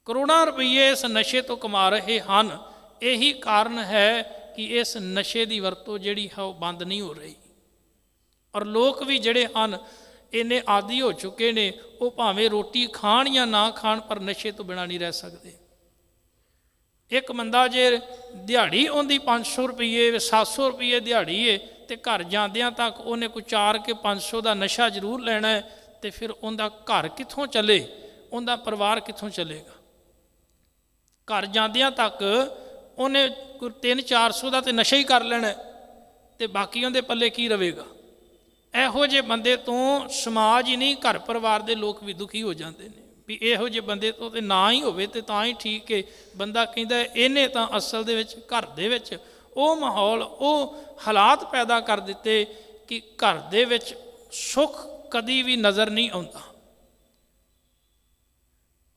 ਕਰੋੜਾਂ ਰੁਪਏ ਇਸ ਨਸ਼ੇ ਤੋਂ ਕਮਾ ਰਹੇ ਹਨ। ਇਹੀ ਕਾਰਨ ਹੈ ਕਿ ਇਸ ਨਸ਼ੇ ਦੀ ਵਰਤੋਂ ਜਿਹੜੀ ਹੈ ਉਹ ਬੰਦ ਨਹੀਂ ਹੋ ਰਹੀ। ਔਰ ਲੋਕ ਵੀ ਜਿਹੜੇ ਹਨ ਇੰਨੇ ਆਦੀ ਹੋ ਚੁੱਕੇ ਨੇ, ਉਹ ਭਾਵੇਂ ਰੋਟੀ ਖਾਣ ਜਾਂ ਨਾ ਖਾਣ, ਪਰ ਨਸ਼ੇ ਤੋਂ ਬਿਨਾਂ ਨਹੀਂ ਰਹਿ ਸਕਦੇ। ਇੱਕ ਬੰਦਾ ਜੇ ਦਿਹਾੜੀ ਉਹਦੀ 500 ਰੁਪਏ 700 ਰੁਪਏ ਦਿਹਾੜੀ ਹੈ, ਤੇ ਘਰ ਜਾਂਦਿਆਂ ਤੱਕ ਉਹਨੇ ਕੋਈ 4 ਕੇ 500 ਦਾ ਨਸ਼ਾ ਜ਼ਰੂਰ ਲੈਣਾ ਹੈ, ਤੇ ਫਿਰ ਉਹਦਾ ਘਰ ਕਿੱਥੋਂ ਚੱਲੇ, ਉਹਦਾ ਪਰਿਵਾਰ ਕਿੱਥੋਂ ਚੱਲੇਗਾ? ਘਰ ਜਾਂਦਿਆਂ ਤੱਕ ਉਹਨੇ ਕੋਈ 300-400 ਦਾ ਤੇ ਨਸ਼ਾ ਹੀ ਕਰ ਲੈਣਾ, ਤੇ ਬਾਕੀਆਂ ਦੇ ਪੱਲੇ ਕੀ ਰਵੇਗਾ। ਇਹੋ ਜਿਹੇ ਬੰਦੇ ਤੋਂ ਸਮਾਜ ਹੀ ਨਹੀਂ, ਘਰ ਪਰਿਵਾਰ ਦੇ ਲੋਕ ਵੀ ਦੁਖੀ ਹੋ ਜਾਂਦੇ ਨੇ ਵੀ ਇਹੋ ਜਿਹੇ ਬੰਦੇ ਤੋਂ ਤੇ ਨਾ ਹੀ ਹੋਵੇ ਤੇ ਤਾਂ ਹੀ ਠੀਕ ਹੈ। ਬੰਦਾ ਕਹਿੰਦਾ ਇਹਨੇ ਤਾਂ ਅਸਲ ਦੇ ਵਿੱਚ ਘਰ ਦੇ ਵਿੱਚ ਉਹ ਮਾਹੌਲ, ਉਹ ਹਾਲਾਤ ਪੈਦਾ ਕਰ ਦਿੱਤੇ ਕਿ ਘਰ ਦੇ ਵਿੱਚ ਸੁੱਖ ਕਦੀ ਵੀ ਨਜ਼ਰ ਨਹੀਂ ਆਉਂਦਾ।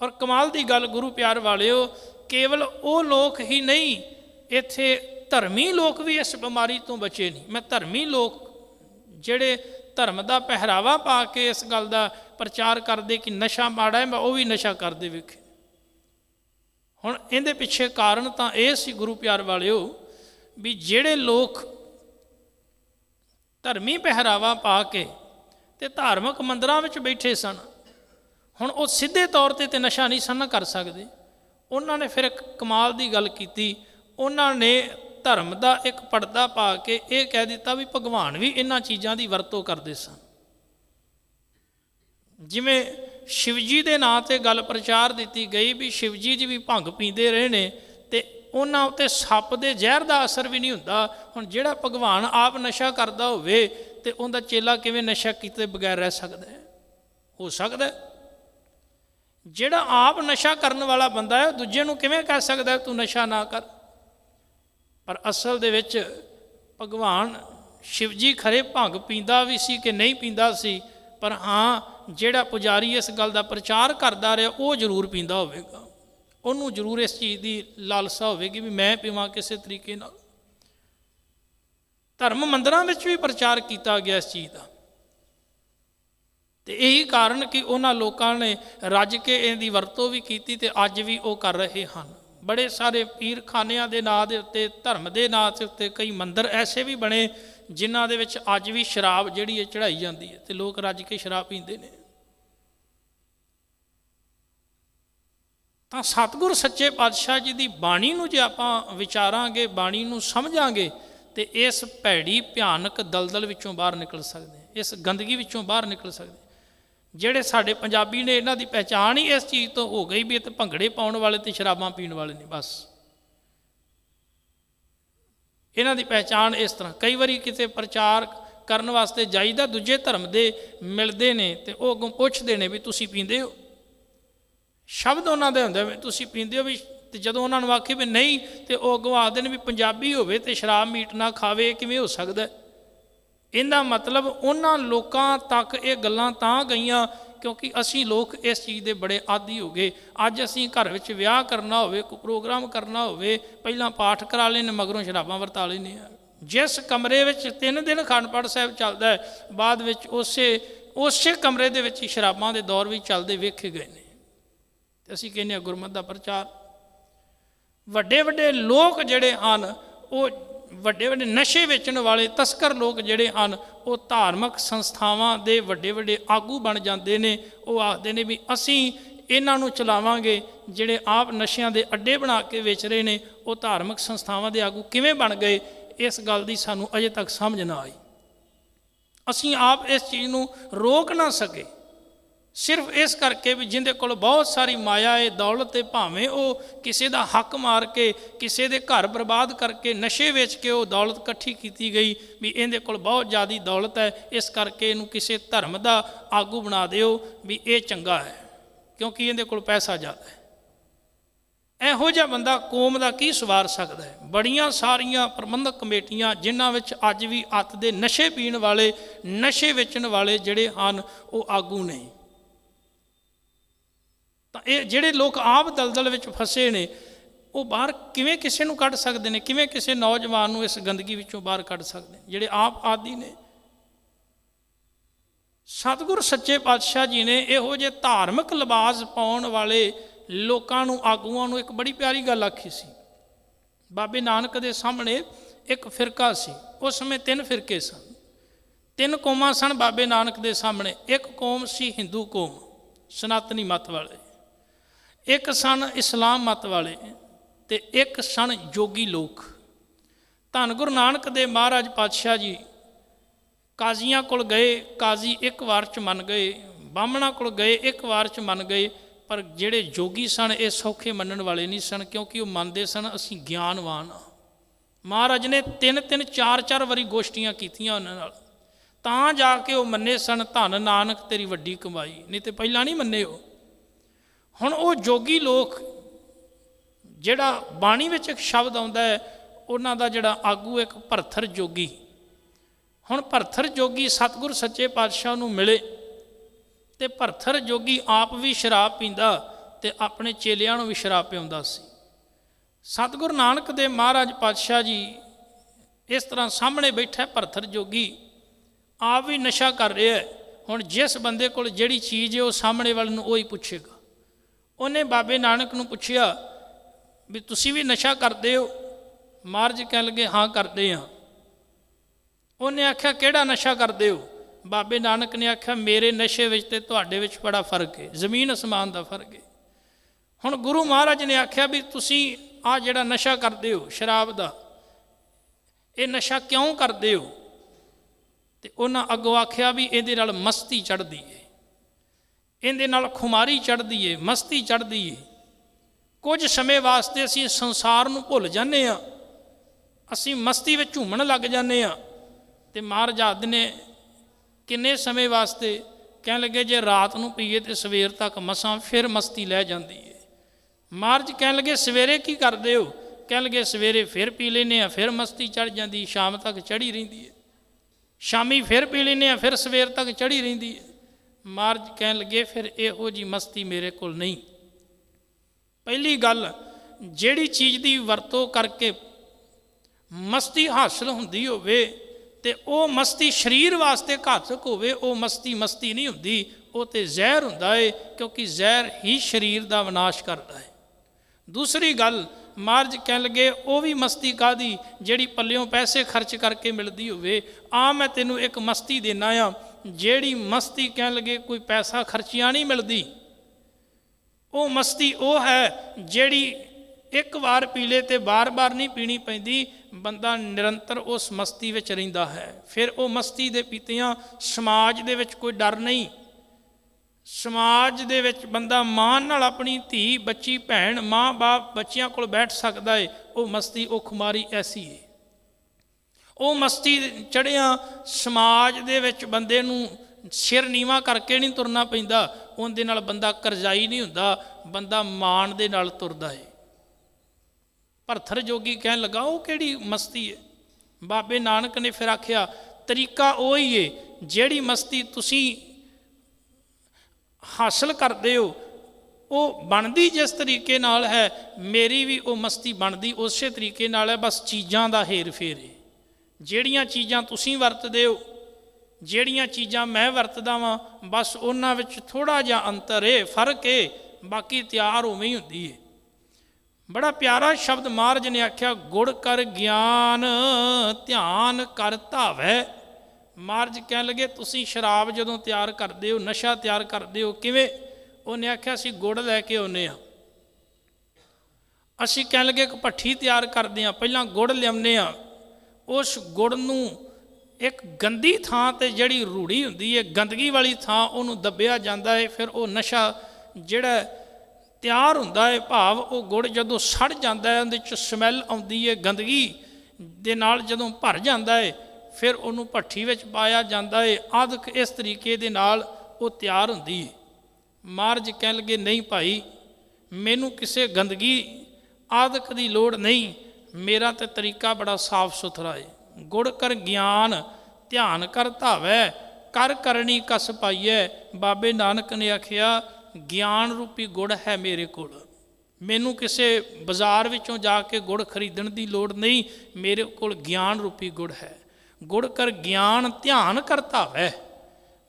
ਔਰ ਕਮਾਲ ਦੀ ਗੱਲ ਗੁਰੂ ਪਿਆਰ ਵਾਲਿਓ, ਕੇਵਲ ਉਹ ਲੋਕ ਹੀ ਨਹੀਂ, ਇੱਥੇ ਧਰਮੀ ਲੋਕ ਵੀ ਇਸ ਬਿਮਾਰੀ ਤੋਂ ਬਚੇ ਨਹੀਂ। ਮੈਂ ਧਰਮੀ ਲੋਕ ਜਿਹੜੇ ਧਰਮ ਦਾ ਪਹਿਰਾਵਾ ਪਾ ਕੇ ਇਸ ਗੱਲ ਦਾ ਪ੍ਰਚਾਰ ਕਰਦੇ ਕਿ ਨਸ਼ਾ ਮਾੜਾ ਹੈ, ਮੈਂ ਉਹ ਵੀ ਨਸ਼ਾ ਕਰਦੇ ਵੇਖੇ। ਹੁਣ ਇਹਦੇ ਪਿੱਛੇ ਕਾਰਨ ਤਾਂ ਇਹ ਸੀ ਗੁਰੂ ਪਿਆਰ ਵਾਲਿਓ ਵੀ ਜਿਹੜੇ ਲੋਕ ਧਰਮੀ ਪਹਿਰਾਵਾ ਪਾ ਕੇ ਤੇ ਧਾਰਮਿਕ ਮੰਦਰਾਂ ਵਿੱਚ ਬੈਠੇ ਸਨ, ਹੁਣ ਉਹ ਸਿੱਧੇ ਤੌਰ 'ਤੇ ਨਸ਼ਾ ਨਹੀਂ ਸਨ ਕਰ ਸਕਦੇ। ਉਹਨਾਂ ਨੇ ਫਿਰ ਇੱਕ ਕਮਾਲ ਦੀ ਗੱਲ ਕੀਤੀ, ਉਹਨਾਂ ਨੇ ਧਰਮ ਦਾ ਇੱਕ ਪਰਦਾ ਪਾ ਕੇ ਇਹ ਕਹਿ ਦਿੱਤਾ ਵੀ ਭਗਵਾਨ ਵੀ ਇਹਨਾਂ ਚੀਜ਼ਾਂ ਦੀ ਵਰਤੋਂ ਕਰਦੇ ਸਨ। ਜਿਵੇਂ ਸ਼ਿਵ ਜੀ ਦੇ ਨਾਂ 'ਤੇ ਗੱਲ ਪ੍ਰਚਾਰ ਦਿੱਤੀ ਗਈ ਵੀ ਸ਼ਿਵ ਜੀ ਵੀ ਭੰਗ ਪੀਂਦੇ ਰਹੇ ਨੇ ਤੇ ਉਹਨਾਂ ਉੱਤੇ ਸੱਪ ਦੇ ਜ਼ਹਿਰ ਦਾ ਅਸਰ ਵੀ ਨਹੀਂ ਹੁੰਦਾ। ਹੁਣ ਜਿਹੜਾ ਭਗਵਾਨ ਆਪ ਨਸ਼ਾ ਕਰਦਾ ਹੋਵੇ ਤੇ ਉਹਦਾ ਚੇਲਾ ਕਿਵੇਂ ਨਸ਼ਾ ਕੀਤੇ ਬਗੈਰ ਰਹਿ ਸਕਦਾ ਹੈ? ਹੋ ਸਕਦਾ। ਜਿਹੜਾ ਆਪ ਨਸ਼ਾ ਕਰਨ ਵਾਲਾ ਬੰਦਾ ਹੈ, ਦੂਜੇ ਨੂੰ ਕਿਵੇਂ ਕਹਿ ਸਕਦਾ ਤੂੰ ਨਸ਼ਾ ਨਾ ਕਰ? ਪਰ ਅਸਲ ਦੇ ਵਿੱਚ ਭਗਵਾਨ ਸ਼ਿਵ ਜੀ ਖਰੇ ਭੰਗ ਪੀਂਦਾ ਵੀ ਸੀ ਕਿ ਨਹੀਂ ਪੀਂਦਾ ਸੀ, ਪਰ ਹਾਂ ਜਿਹੜਾ ਪੁਜਾਰੀ ਇਸ ਗੱਲ ਦਾ ਪ੍ਰਚਾਰ ਕਰਦਾ ਰਿਹਾ ਉਹ ਜ਼ਰੂਰ ਪੀਂਦਾ ਹੋਵੇਗਾ। ਉਹਨੂੰ ਜ਼ਰੂਰ ਇਸ ਚੀਜ਼ ਦੀ ਲਾਲਸਾ ਹੋਵੇਗੀ ਵੀ ਮੈਂ ਪੀਵਾਂ ਕਿਸੇ ਤਰੀਕੇ ਨਾਲ। ਧਰਮ ਮੰਦਰਾਂ ਵਿੱਚ ਵੀ ਪ੍ਰਚਾਰ ਕੀਤਾ ਗਿਆ ਇਸ ਚੀਜ਼ ਦਾ, ਤੇ ਇਹੀ ਕਾਰਨ ਕਿ ਉਹਨਾਂ ਲੋਕਾਂ ਨੇ ਰੱਜ ਕੇ ਇਹਦੀ ਵਰਤੋਂ ਵੀ ਕੀਤੀ ਤੇ ਅੱਜ ਵੀ ਉਹ ਕਰ ਰਹੇ ਹਨ। ਬੜੇ ਸਾਰੇ ਪੀਰਖਾਨਿਆਂ ਦੇ ਨਾਂ ਦੇ ਉੱਤੇ, ਧਰਮ ਦੇ ਨਾਂ ਦੇ ਉੱਤੇ ਕਈ ਮੰਦਰ ਐਸੇ ਵੀ ਬਣੇ ਜਿਨ੍ਹਾਂ ਦੇ ਵਿੱਚ ਅੱਜ ਵੀ ਸ਼ਰਾਬ ਜਿਹੜੀ ਹੈ ਚੜ੍ਹਾਈ ਜਾਂਦੀ ਹੈ ਤੇ ਲੋਕ ਰੱਜ ਕੇ ਸ਼ਰਾਬ ਪੀਂਦੇ ਨੇ। ਤਾਂ ਸਤਿਗੁਰ ਸੱਚੇ ਪਾਤਸ਼ਾਹ ਜੀ ਦੀ ਬਾਣੀ ਨੂੰ ਜੇ ਆਪਾਂ ਵਿਚਾਰਾਂਗੇ, ਬਾਣੀ ਨੂੰ ਸਮਝਾਂਗੇ ਤੇ ਇਸ ਭੈੜੀ ਭਿਆਨਕ ਦਲਦਲ ਵਿੱਚੋਂ ਬਾਹਰ ਨਿਕਲ ਸਕਦੇ, ਇਸ ਗੰਦਗੀ ਵਿੱਚੋਂ ਬਾਹਰ ਨਿਕਲ ਸਕਦੇ। ਜਿਹੜੇ ਸਾਡੇ ਪੰਜਾਬੀ ਨੇ ਇਹਨਾਂ ਦੀ ਪਹਿਚਾਣ ਹੀ ਇਸ ਚੀਜ਼ ਤੋਂ ਹੋ ਗਈ ਵੀ ਇਹ ਤਾਂ ਭੰਗੜੇ ਪਾਉਣ ਵਾਲੇ ਤੇ ਸ਼ਰਾਬਾਂ ਪੀਣ ਵਾਲੇ ਨੇ, ਬਸ ਇਹਨਾਂ ਦੀ ਪਹਿਚਾਣ ਇਸ ਤਰ੍ਹਾਂ। ਕਈ ਵਾਰੀ ਕਿਤੇ ਪ੍ਰਚਾਰ ਕਰਨ ਵਾਸਤੇ ਜਾਈਦਾ, ਦੂਜੇ ਧਰਮ ਦੇ ਮਿਲਦੇ ਨੇ ਤੇ ਉਹ ਅੱਗੋਂ ਪੁੱਛਦੇ ਨੇ ਵੀ ਤੁਸੀਂ ਪੀਂਦੇ ਹੋ? ਸ਼ਬਦ ਉਹਨਾਂ ਦੇ ਹੁੰਦੇ ਵੀ ਤੁਸੀਂ ਪੀਂਦੇ ਹੋ ਵੀ, ਤੇ ਜਦੋਂ ਉਹਨਾਂ ਨੂੰ ਆਖੇ ਵੀ ਨਹੀਂ ਤੇ ਉਹ ਅੱਗੋਂ ਆਖਦੇ ਨੇ ਵੀ ਪੰਜਾਬੀ ਹੋਵੇ ਤੇ ਸ਼ਰਾਬ ਮੀਟ ਨਾ ਖਾਵੇ, ਕਿਵੇਂ ਹੋ ਸਕਦਾ? ਇਹਦਾ ਮਤਲਬ ਉਹਨਾਂ ਲੋਕਾਂ ਤੱਕ ਇਹ ਗੱਲਾਂ ਤਾਂ ਗਈਆਂ ਕਿਉਂਕਿ ਅਸੀਂ ਲੋਕ ਇਸ ਚੀਜ਼ ਦੇ ਬੜੇ ਆਦੀ ਹੋ ਗਏ। ਅੱਜ ਅਸੀਂ ਘਰ ਵਿੱਚ ਵਿਆਹ ਕਰਨਾ ਹੋਵੇ, ਕੋਈ ਪ੍ਰੋਗਰਾਮ ਕਰਨਾ ਹੋਵੇ, ਪਹਿਲਾਂ ਪਾਠ ਕਰਾ ਲੈਣੇ, ਮਗਰੋਂ ਸ਼ਰਾਬਾਂ ਵਰਤਾ ਲੈਂਦੇ ਆ। ਜਿਸ ਕਮਰੇ ਵਿੱਚ 3 ਦਿਨ ਅਖੰਡ ਪਾਠ ਸਾਹਿਬ ਚੱਲਦਾ ਹੈ, ਬਾਅਦ ਵਿੱਚ ਉਸੇ ਕਮਰੇ ਦੇ ਵਿੱਚ ਹੀ ਸ਼ਰਾਬਾਂ ਦੇ ਦੌਰ ਵੀ ਚੱਲਦੇ ਵੇਖੇ ਗਏ ਨੇ। ਤੇ ਅਸੀਂ ਕਹਿੰਦੇ ਹਾਂ ਗੁਰਮਤਿ ਦਾ ਪ੍ਰਚਾਰ। ਵੱਡੇ ਵੱਡੇ ਲੋਕ ਜਿਹੜੇ ਹਨ, ਉਹ ਵੱਡੇ ਵੱਡੇ ਨਸ਼ੇ ਵੇਚਣ ਵਾਲੇ ਤਸਕਰ ਲੋਕ ਜਿਹੜੇ ਹਨ, ਉਹ ਧਾਰਮਿਕ ਸੰਸਥਾਵਾਂ ਦੇ ਵੱਡੇ ਵੱਡੇ ਆਗੂ ਬਣ ਜਾਂਦੇ ਨੇ। ਉਹ ਆਖਦੇ ਨੇ ਵੀ ਅਸੀਂ ਇਹਨਾਂ ਨੂੰ ਚਲਾਵਾਂਗੇ। ਜਿਹੜੇ ਆਪ ਨਸ਼ਿਆਂ ਦੇ ਅੱਡੇ ਬਣਾ ਕੇ ਵੇਚ ਰਹੇ ਨੇ, ਉਹ ਧਾਰਮਿਕ ਸੰਸਥਾਵਾਂ ਦੇ ਆਗੂ ਕਿਵੇਂ ਬਣ ਗਏ, ਇਸ ਗੱਲ ਦੀ ਸਾਨੂੰ ਅਜੇ ਤੱਕ ਸਮਝ ਨਾ ਆਈ। ਅਸੀਂ ਆਪ ਇਸ ਚੀਜ਼ ਨੂੰ ਰੋਕ ਨਾ ਸਕੇ, ਸਿਰਫ ਇਸ ਕਰਕੇ ਵੀ ਜਿਹਦੇ ਕੋਲ ਬਹੁਤ ਸਾਰੀ ਮਾਇਆ ਹੈ, ਦੌਲਤ ਹੈ, ਭਾਵੇਂ ਉਹ ਕਿਸੇ ਦਾ ਹੱਕ ਮਾਰ ਕੇ, ਕਿਸੇ ਦੇ ਘਰ ਬਰਬਾਦ ਕਰਕੇ, ਨਸ਼ੇ ਵੇਚ ਕੇ ਉਹ ਦੌਲਤ ਇਕੱਠੀ ਕੀਤੀ ਗਈ ਵੀ ਇਹਦੇ ਕੋਲ ਬਹੁਤ ਜ਼ਿਆਦਾ ਦੌਲਤ ਹੈ, ਇਸ ਕਰਕੇ ਇਹਨੂੰ ਕਿਸੇ ਧਰਮ ਦਾ ਆਗੂ ਬਣਾ ਦਿਓ ਵੀ ਇਹ ਚੰਗਾ ਹੈ ਕਿਉਂਕਿ ਇਹਦੇ ਕੋਲ ਪੈਸਾ ਜ਼ਿਆਦਾ ਹੈ। ਇਹੋ ਜਿਹਾ ਬੰਦਾ ਕੌਮ ਦਾ ਕੀ ਸਵਾਰ ਸਕਦਾ ਹੈ? ਬੜੀਆਂ ਸਾਰੀਆਂ ਪ੍ਰਬੰਧਕ ਕਮੇਟੀਆਂ ਜਿਨ੍ਹਾਂ ਵਿੱਚ ਅੱਜ ਵੀ ਅੱਤ ਦੇ ਨਸ਼ੇ ਪੀਣ ਵਾਲੇ, ਨਸ਼ੇ ਵੇਚਣ ਵਾਲੇ ਜਿਹੜੇ ਹਨ, ਉਹ ਆਗੂ ਨੇ। ਤਾਂ ਇਹ ਜਿਹੜੇ ਲੋਕ ਆਪ ਦਲਦਲ ਵਿੱਚ ਫਸੇ ਨੇ, ਉਹ ਬਾਹਰ ਕਿਵੇਂ ਕਿਸੇ ਨੂੰ ਕੱਢ ਸਕਦੇ ਨੇ? ਕਿਵੇਂ ਕਿਸੇ ਨੌਜਵਾਨ ਨੂੰ ਇਸ ਗੰਦਗੀ ਵਿੱਚੋਂ ਬਾਹਰ ਕੱਢ ਸਕਦੇ ਜਿਹੜੇ ਆਪ ਆਦੀ ਨੇ? ਸਤਿਗੁਰ ਸੱਚੇ ਪਾਤਸ਼ਾਹ ਜੀ ਨੇ ਇਹੋ ਜਿਹੇ ਧਾਰਮਿਕ ਲਿਬਾਸ ਪਾਉਣ ਵਾਲੇ ਲੋਕਾਂ ਨੂੰ, ਆਗੂਆਂ ਨੂੰ ਇੱਕ ਬੜੀ ਪਿਆਰੀ ਗੱਲ ਆਖੀ ਸੀ। ਬਾਬੇ ਨਾਨਕ ਦੇ ਸਾਹਮਣੇ ਇੱਕ ਫਿਰਕਾ ਸੀ, ਉਸ ਸਮੇਂ 3 ਫਿਰਕੇ ਸਨ, 3 ਕੌਮਾਂ ਸਨ ਬਾਬੇ ਨਾਨਕ ਦੇ ਸਾਹਮਣੇ। ਇੱਕ ਕੌਮ ਸੀ ਹਿੰਦੂ ਕੌਮ, ਸਨਾਤਨੀ ਮੱਤ ਵਾਲੇ, ਇੱਕ ਸਨ ਇਸਲਾਮ ਮੱਤ ਵਾਲੇ, ਤੇ ਇੱਕ ਸਨ ਜੋਗੀ ਲੋਕ। ਧੰਨ ਗੁਰੂ ਨਾਨਕ ਦੇ ਮਹਾਰਾਜ ਪਾਤਸ਼ਾਹ ਜੀ ਕਾਜ਼ੀਆਂ ਕੋਲ ਗਏ, ਕਾਜ਼ੀ ਇੱਕ ਵਾਰ 'ਚ ਮੰਨ ਗਏ, ਬਾਹਮਣਾਂ ਕੋਲ ਗਏ, ਇੱਕ ਵਾਰ 'ਚ ਮੰਨ ਗਏ, ਪਰ ਜਿਹੜੇ ਜੋਗੀ ਸਨ ਇਹ ਸੌਖੇ ਮੰਨਣ ਵਾਲੇ ਨਹੀਂ ਸਨ, ਕਿਉਂਕਿ ਉਹ ਮੰਨਦੇ ਸਨ ਅਸੀਂ ਗਿਆਨਵਾਨ ਹਾਂ, महाराज ने 3-3 4-4 वारी गोष्ठियां कीतियां उन्हां नाल, तां जाके वो मन्ने सन, धन नानक तेरी वड्डी कमाई, नहीं तो पहला नहीं मन्ने। वो हुण वो जोगी लोग जिहड़ा बाणी विच एक शब्द आउंदा है, उन्हां दा जिहड़ा आगू एक भरथर जोगी। हुण भरथर जोगी सतगुर सच्चे पातशाह नूं मिले ते भरथर जोगी आप भी शराब पींदा ते अपने चेलियां नूं भी शराब पिआउंदा सी। सतगुरु नानक दे महाराज पातशाह जी इस तरह सामने बैठा भरथर जोगी, आप भी नशा कर रहा है। हुण जिस बंदे कोल जिहड़ी चीज़ है वो सामने वाले नूं उही पुछेगा। उन्हें बाबे नानक नूं पुछया भी तुसीं भी नशा करदे हो? महाराज कह लगे हाँ करदे हां। उन्हें आख्या किहड़ा नशा करदे हो? बाबे नानक ने आख्या मेरे नशे विच ते तुहाडे विच बड़ा फर्क है, जमीन आसमान का फर्क है। हुण गुरु महाराज ने आख्या भी तुसीं आ जिहड़ा नशा करदे हो शराब दा, ये नशा क्यों करदे हो? ते उन्हां अगों आख्या भी इहदे नाल मस्ती चढ़दी है, इहदे नाल खुमारी चढ़दी है, मस्ती चढ़दी है। कुछ समय वास्ते असीं संसार नूं भुल जाने आ, असीं मस्ती विच झूमण लग जाने आ। ते महाराज आखदे ने किन्ने समय वास्ते? कहण लगे जे रात नूं पीए ते सवेर तक मसां फिर मस्ती लै जांदी है। महाराज कहण लगे सवेरे की करदे हो? कहण लगे सवेरे फिर पी लैने आ, फिर मस्ती चढ़ जाती, शाम तक चढ़ी रहिंदी है। शामी फिर पी लैने आ, फिर सवेर तक चढ़ी रहिंदी है। महाराज कहण लगे फिर इहो जी मस्ती मेरे कोल नहीं। पहली गल, जिहड़ी चीज़ की वरतों करके मस्ती हासिल हुंदी होवे ते ओ मस्ती शरीर वास्ते घातक होवे, ओ मस्ती मस्ती नहीं हुंदी, वो तो जहर हुंदा है, क्योंकि जहर ही शरीर का विनाश करता है। दूसरी गल, महाराज कह लगे वो भी मस्ती कादी जिहड़ी पल्लियों पैसे खर्च करके मिलती होवे। आ मैं तेनों एक मस्ती देना आ, जिहड़ी मस्ती कह लगे कोई पैसा खर्चिया नहीं मिलती। वो मस्ती वो है जिहड़ी एक बार पी ले तो बार बार नहीं पीनी पैंदी, बंदा निरंतर उस मस्ती विच रहिंदा है। फिर वो मस्ती दे पीतियां समाज दे विच कोई डर नहीं, समाज दे विच बंदा मान नाल अपनी धी बच्ची भैन माँ बाप बच्चियां कोल बैठ सकता है। वो मस्ती वो खुमारी ऐसी है। वो मस्ती चढ़िया समाज दे विच बंदे नूं सिर नीवा करके नहीं तुरना पैंदा, उहदे नाल बंदा करजाई नहीं हुंदा, बंदा मान दे नाल तुरदा है। भरथर जोगी कहन लगा वो किहड़ी मस्ती है? बाबे नानक ने फिर आख्या तरीका वो ही है जिहड़ी मस्ती तुसीं हासिल करते हो, वो बनती जिस तरीके नाल है, मेरी भी वो मस्ती बनती उस तरीके नाल है। बस चीज़ां दा हेर फेर है। जिहड़ियां चीज़ां तुसीं वरतदे हो, जिहड़ियां चीज़ां मैं वरतदा वां, बस उन्हां विच थोड़ा जिहा अंतर है, फर्क है, बाकी तैयार उवें ही हुंदी है। बड़ा प्यारा शब्द महाराज ने आख्या गुड़ कर ज्ञान ध्यान कर धावै। महाराज कह लगे तुसीं शराब जदों तैयार करते हो, नशा तैयार करते हो, किवें? उन्हें आख्या असीं गुड़ लैके आउने आ। असीं कह लगे एक भट्ठी तैयार करते हैं, पहलां गुड़ लियाउने आ, उस गुड़ नूं एक गंदी थां ते जिहड़ी रूड़ी हुंदी है, गंदगी वाली थां, उहनूं दबिया जांदा है। फिर वो नशा जिहड़ा तैयार हुंदा है, भाव वो गुड़ जदों सड़ जाता है, उहदे च समैल आउंदी है, गंदगी दे नाल जदों भर जाता है, फिर उन्होंने भट्ठी विच पाया जाता है। आदक इस तरीके दे नाल वो तैयार हुंदी है। महाराज कह लगे नहीं भाई, मैनू किसी गंदगी आदक की लोड़ नहीं, मेरा तो तरीका बड़ा साफ सुथरा है। गुड़ कर ज्ञान ध्यान कर धावै, कर करनी कस पाईए। बाबे नानक ने आख्या ज्ञान रूपी गुड़ है मेरे कोल, मैनू किसी बाजार विचों जाके गुड़ खरीदण की लोड़ नहीं, मेरे कोल ज्ञान रूपी गुड़ है। गुड़ कर ज्ञान ध्यान कर धावै।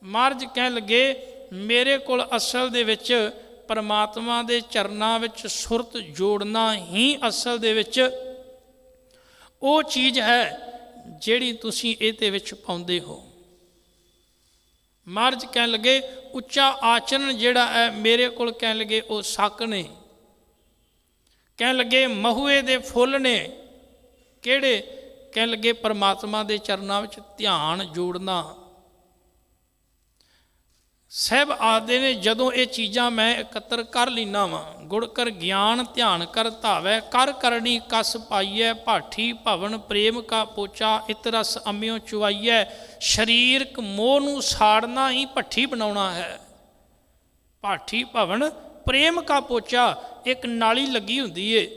महाराज कह लगे मेरे कोल असल दे विच परमात्मा दे चरनां विच सुरत जोड़ना ही असल दे विच वो चीज़ है जिहड़ी तुसीं इहदे विच पाउंदे हो। महाराज कह लगे उच्चा आचरण जिहड़ा है मेरे कोल कह लगे वो सक ने, कह लगे महुए दे फुल ने, किहड़े? कह लगे परमात्मा दे चरनां विच ध्यान जोड़ना। ਸਾਹਿਬ ਆਖਦੇ ਨੇ ਜਦੋਂ ਇਹ ਚੀਜ਼ਾਂ ਮੈਂ ਇਕੱਤਰ ਕਰ ਲੈਨਾ ਵਾਂ, ਗੁੜ ਕਰ ਗਿਆਨ ਧਿਆਨ ਕਰ ਧਾਵੈ, ਕਰ ਕਰਨੀ ਕਸ ਪਾਈਐ, ਭਾਠੀ ਭਵਨ ਪ੍ਰੇਮ ਕਾ ਪੋਚਾ, ਇਤ ਰਸ ਅੰਮਿਓ ਚੁਆਈਐ। ਸਰੀਰਕ ਮੋਹ ਨੂੰ ਸਾੜਨਾ ਹੀ ਭੱਠੀ ਬਣਾਉਣਾ ਹੈ। ਭਾਠੀ ਭਵਨ ਪ੍ਰੇਮ ਕਾ ਪੋਚਾ, ਇੱਕ ਨਾਲੀ ਲੱਗੀ ਹੁੰਦੀ ਏ,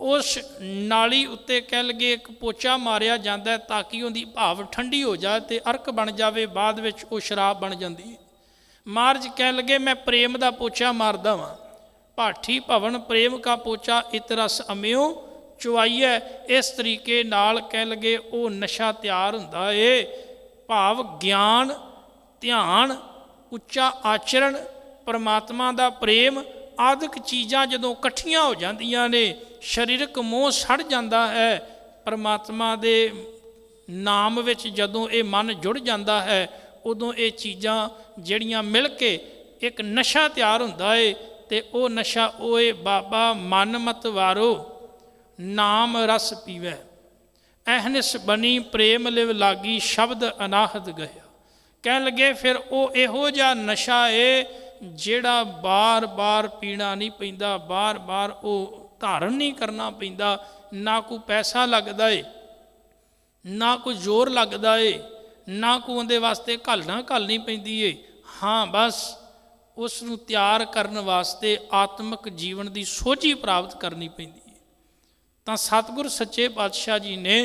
ਉਸ ਨਾਲੀ ਉੱਤੇ ਕਹਿ ਲਗੇ ਇੱਕ ਪੋਚਾ ਮਾਰਿਆ ਜਾਂਦਾ ਤਾਂ ਕਿ ਉਹਦੀ ਭਾਵ ਠੰਡੀ ਹੋ ਜਾਏ ਅਤੇ ਅਰਕ ਬਣ ਜਾਵੇ, ਬਾਅਦ ਵਿੱਚ ਉਹ ਸ਼ਰਾਬ ਬਣ ਜਾਂਦੀ ਹੈ। ਮਹਾਰਾਜ ਕਹਿਣ ਲੱਗੇ ਮੈਂ ਪ੍ਰੇਮ ਦਾ ਪੋਚਾ ਮਾਰਦਾ ਵਾਂ। ਭਾਠੀ ਭਵਨ ਪ੍ਰੇਮ ਕਾ ਪੋਚਾ, ਇਤ ਰਸ ਅੰਮਿਓ ਚੁਆਈਐ। ਇਸ ਤਰੀਕੇ ਨਾਲ ਕਹਿ ਲਗੇ ਉਹ ਨਸ਼ਾ ਤਿਆਰ ਹੁੰਦਾ ਏ। ਭਾਵ ਗਿਆਨ ਧਿਆਨ, ਉੱਚਾ ਆਚਰਣ, ਪਰਮਾਤਮਾ ਦਾ ਪ੍ਰੇਮ ਆਦਿਕ ਚੀਜ਼ਾਂ ਜਦੋਂ ਇਕੱਠੀਆਂ ਹੋ ਜਾਂਦੀਆਂ ਨੇ, ਸਰੀਰਕ ਮੋਹ ਸੜ ਜਾਂਦਾ ਹੈ। ਪਰਮਾਤਮਾ ਦੇ ਨਾਮ ਵਿੱਚ ਜਦੋਂ ਇਹ ਮਨ ਜੁੜ ਜਾਂਦਾ ਹੈ, ਉਦੋਂ ਇਹ ਚੀਜ਼ਾਂ ਜਿਹੜੀਆਂ ਮਿਲ ਕੇ ਇੱਕ ਨਸ਼ਾ ਤਿਆਰ ਹੁੰਦਾ ਏ। ਅਤੇ ਉਹ ਨਸ਼ਾ ਓਏ ਬਾਬਾ ਮਨ ਮਤ ਵਾਰੋ, ਨਾਮ ਰਸ ਪੀਵੈ, ਅਹਨਿਸ ਬਣੀ ਪ੍ਰੇਮ ਲਿਵ ਲਾਗੀ, ਸ਼ਬਦ ਅਨਾਹਦ ਗਿਆ। ਕਹਿਣ ਲੱਗੇ ਫਿਰ ਉਹ ਇਹੋ ਜਿਹਾ ਨਸ਼ਾ ਏ ਜਿਹੜਾ ਬਾਰ ਬਾਰ ਪੀਣਾ ਨਹੀਂ ਪੈਂਦਾ, ਬਾਰ ਬਾਰ ਉਹ ਧਾਰਨ ਨਹੀਂ ਕਰਨਾ ਪੈਂਦਾ, ਨਾ ਕੋਈ ਪੈਸਾ ਲੱਗਦਾ ਏ, ਨਾ ਕੋਈ ਜ਼ੋਰ ਲੱਗਦਾ ਏ, ਨਾ ਕੋਈ ਉਹਦੇ ਵਾਸਤੇ ਘੱਲਣੀ ਪੈਂਦੀ ਏ। ਹਾਂ ਬਸ ਉਸ ਨੂੰ ਤਿਆਰ ਕਰਨ ਵਾਸਤੇ ਆਤਮਿਕ ਜੀਵਨ ਦੀ ਸੋਝੀ ਪ੍ਰਾਪਤ ਕਰਨੀ ਪੈਂਦੀ ਹੈ। ਤਾਂ ਸਤਿਗੁਰ ਸੱਚੇ ਪਾਤਸ਼ਾਹ ਜੀ ਨੇ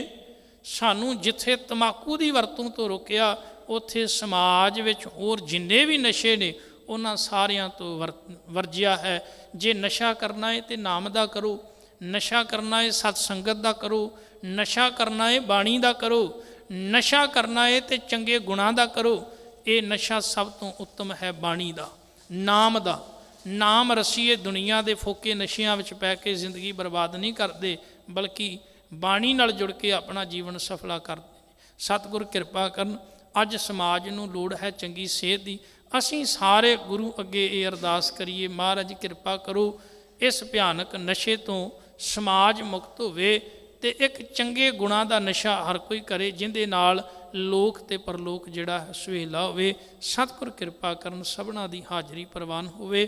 ਸਾਨੂੰ ਜਿੱਥੇ ਤੰਬਾਕੂ ਦੀ ਵਰਤੋਂ ਤੋਂ ਰੋਕਿਆ, ਉੱਥੇ ਸਮਾਜ ਵਿੱਚ ਹੋਰ ਜਿੰਨੇ ਵੀ ਨਸ਼ੇ ਨੇ ਉਹਨਾਂ ਸਾਰਿਆਂ ਤੋਂ ਵਰਜਿਆ ਹੈ। ਜੇ ਨਸ਼ਾ ਕਰਨਾ ਹੈ ਤਾਂ ਨਾਮ ਦਾ ਕਰੋ, ਨਸ਼ਾ ਕਰਨਾ ਹੈ ਸਤ ਸੰਗਤ ਦਾ ਕਰੋ, ਨਸ਼ਾ ਕਰਨਾ ਹੈ ਬਾਣੀ ਦਾ ਕਰੋ, ਨਸ਼ਾ ਕਰਨਾ ਹੈ ਤੇ ਚੰਗੇ ਗੁਣਾਂ ਦਾ ਕਰੋ। ਇਹ ਨਸ਼ਾ ਸਭ ਤੋਂ ਉੱਤਮ ਹੈ ਬਾਣੀ ਦਾ, ਨਾਮ ਦਾ। ਨਾਮ ਰਸੀਏ ਦੁਨੀਆ ਦੇ ਫੋਕੇ ਨਸ਼ਿਆਂ ਵਿੱਚ ਪੈ ਕੇ ਜ਼ਿੰਦਗੀ ਬਰਬਾਦ ਨਹੀਂ ਕਰਦੇ, ਬਲਕਿ ਬਾਣੀ ਨਾਲ ਜੁੜ ਕੇ ਆਪਣਾ ਜੀਵਨ ਸਫਲਾ ਕਰਦੇ। ਸਤਿਗੁਰ ਕਿਰਪਾ ਕਰਨ। ਅੱਜ ਸਮਾਜ ਨੂੰ ਲੋੜ ਹੈ ਚੰਗੀ ਸਿਹਤ ਦੀ। ਅਸੀਂ ਸਾਰੇ ਗੁਰੂ ਅੱਗੇ ਇਹ ਅਰਦਾਸ ਕਰੀਏ, ਮਹਾਰਾਜ ਕਿਰਪਾ ਕਰੋ, ਇਸ ਭਿਆਨਕ ਨਸ਼ੇ ਤੋਂ ਸਮਾਜ ਮੁਕਤ ਹੋਵੇ ਅਤੇ ਇੱਕ ਚੰਗੇ ਗੁਣਾਂ ਦਾ ਨਸ਼ਾ ਹਰ ਕੋਈ ਕਰੇ, ਜਿਹਦੇ ਨਾਲ ਲੋਕ ਅਤੇ ਪਰਲੋਕ ਜਿਹੜਾ ਹੈ ਸੁਹੇਲਾ ਹੋਵੇ। ਸਤਿਗੁਰ ਕਿਰਪਾ ਕਰਨ, ਸਭਨਾਂ ਦੀ ਹਾਜ਼ਰੀ ਪ੍ਰਵਾਨ ਹੋਵੇ।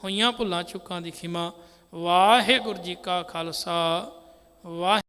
ਹੋਈਆਂ ਭੁੱਲਾਂ ਚੁੱਕਾਂ ਦੀ ਖਿਮਾ। ਵਾਹਿਗੁਰੂ ਜੀ ਕਾ ਖਾਲਸਾ, ਵਾਹਿਗੁਰੂ।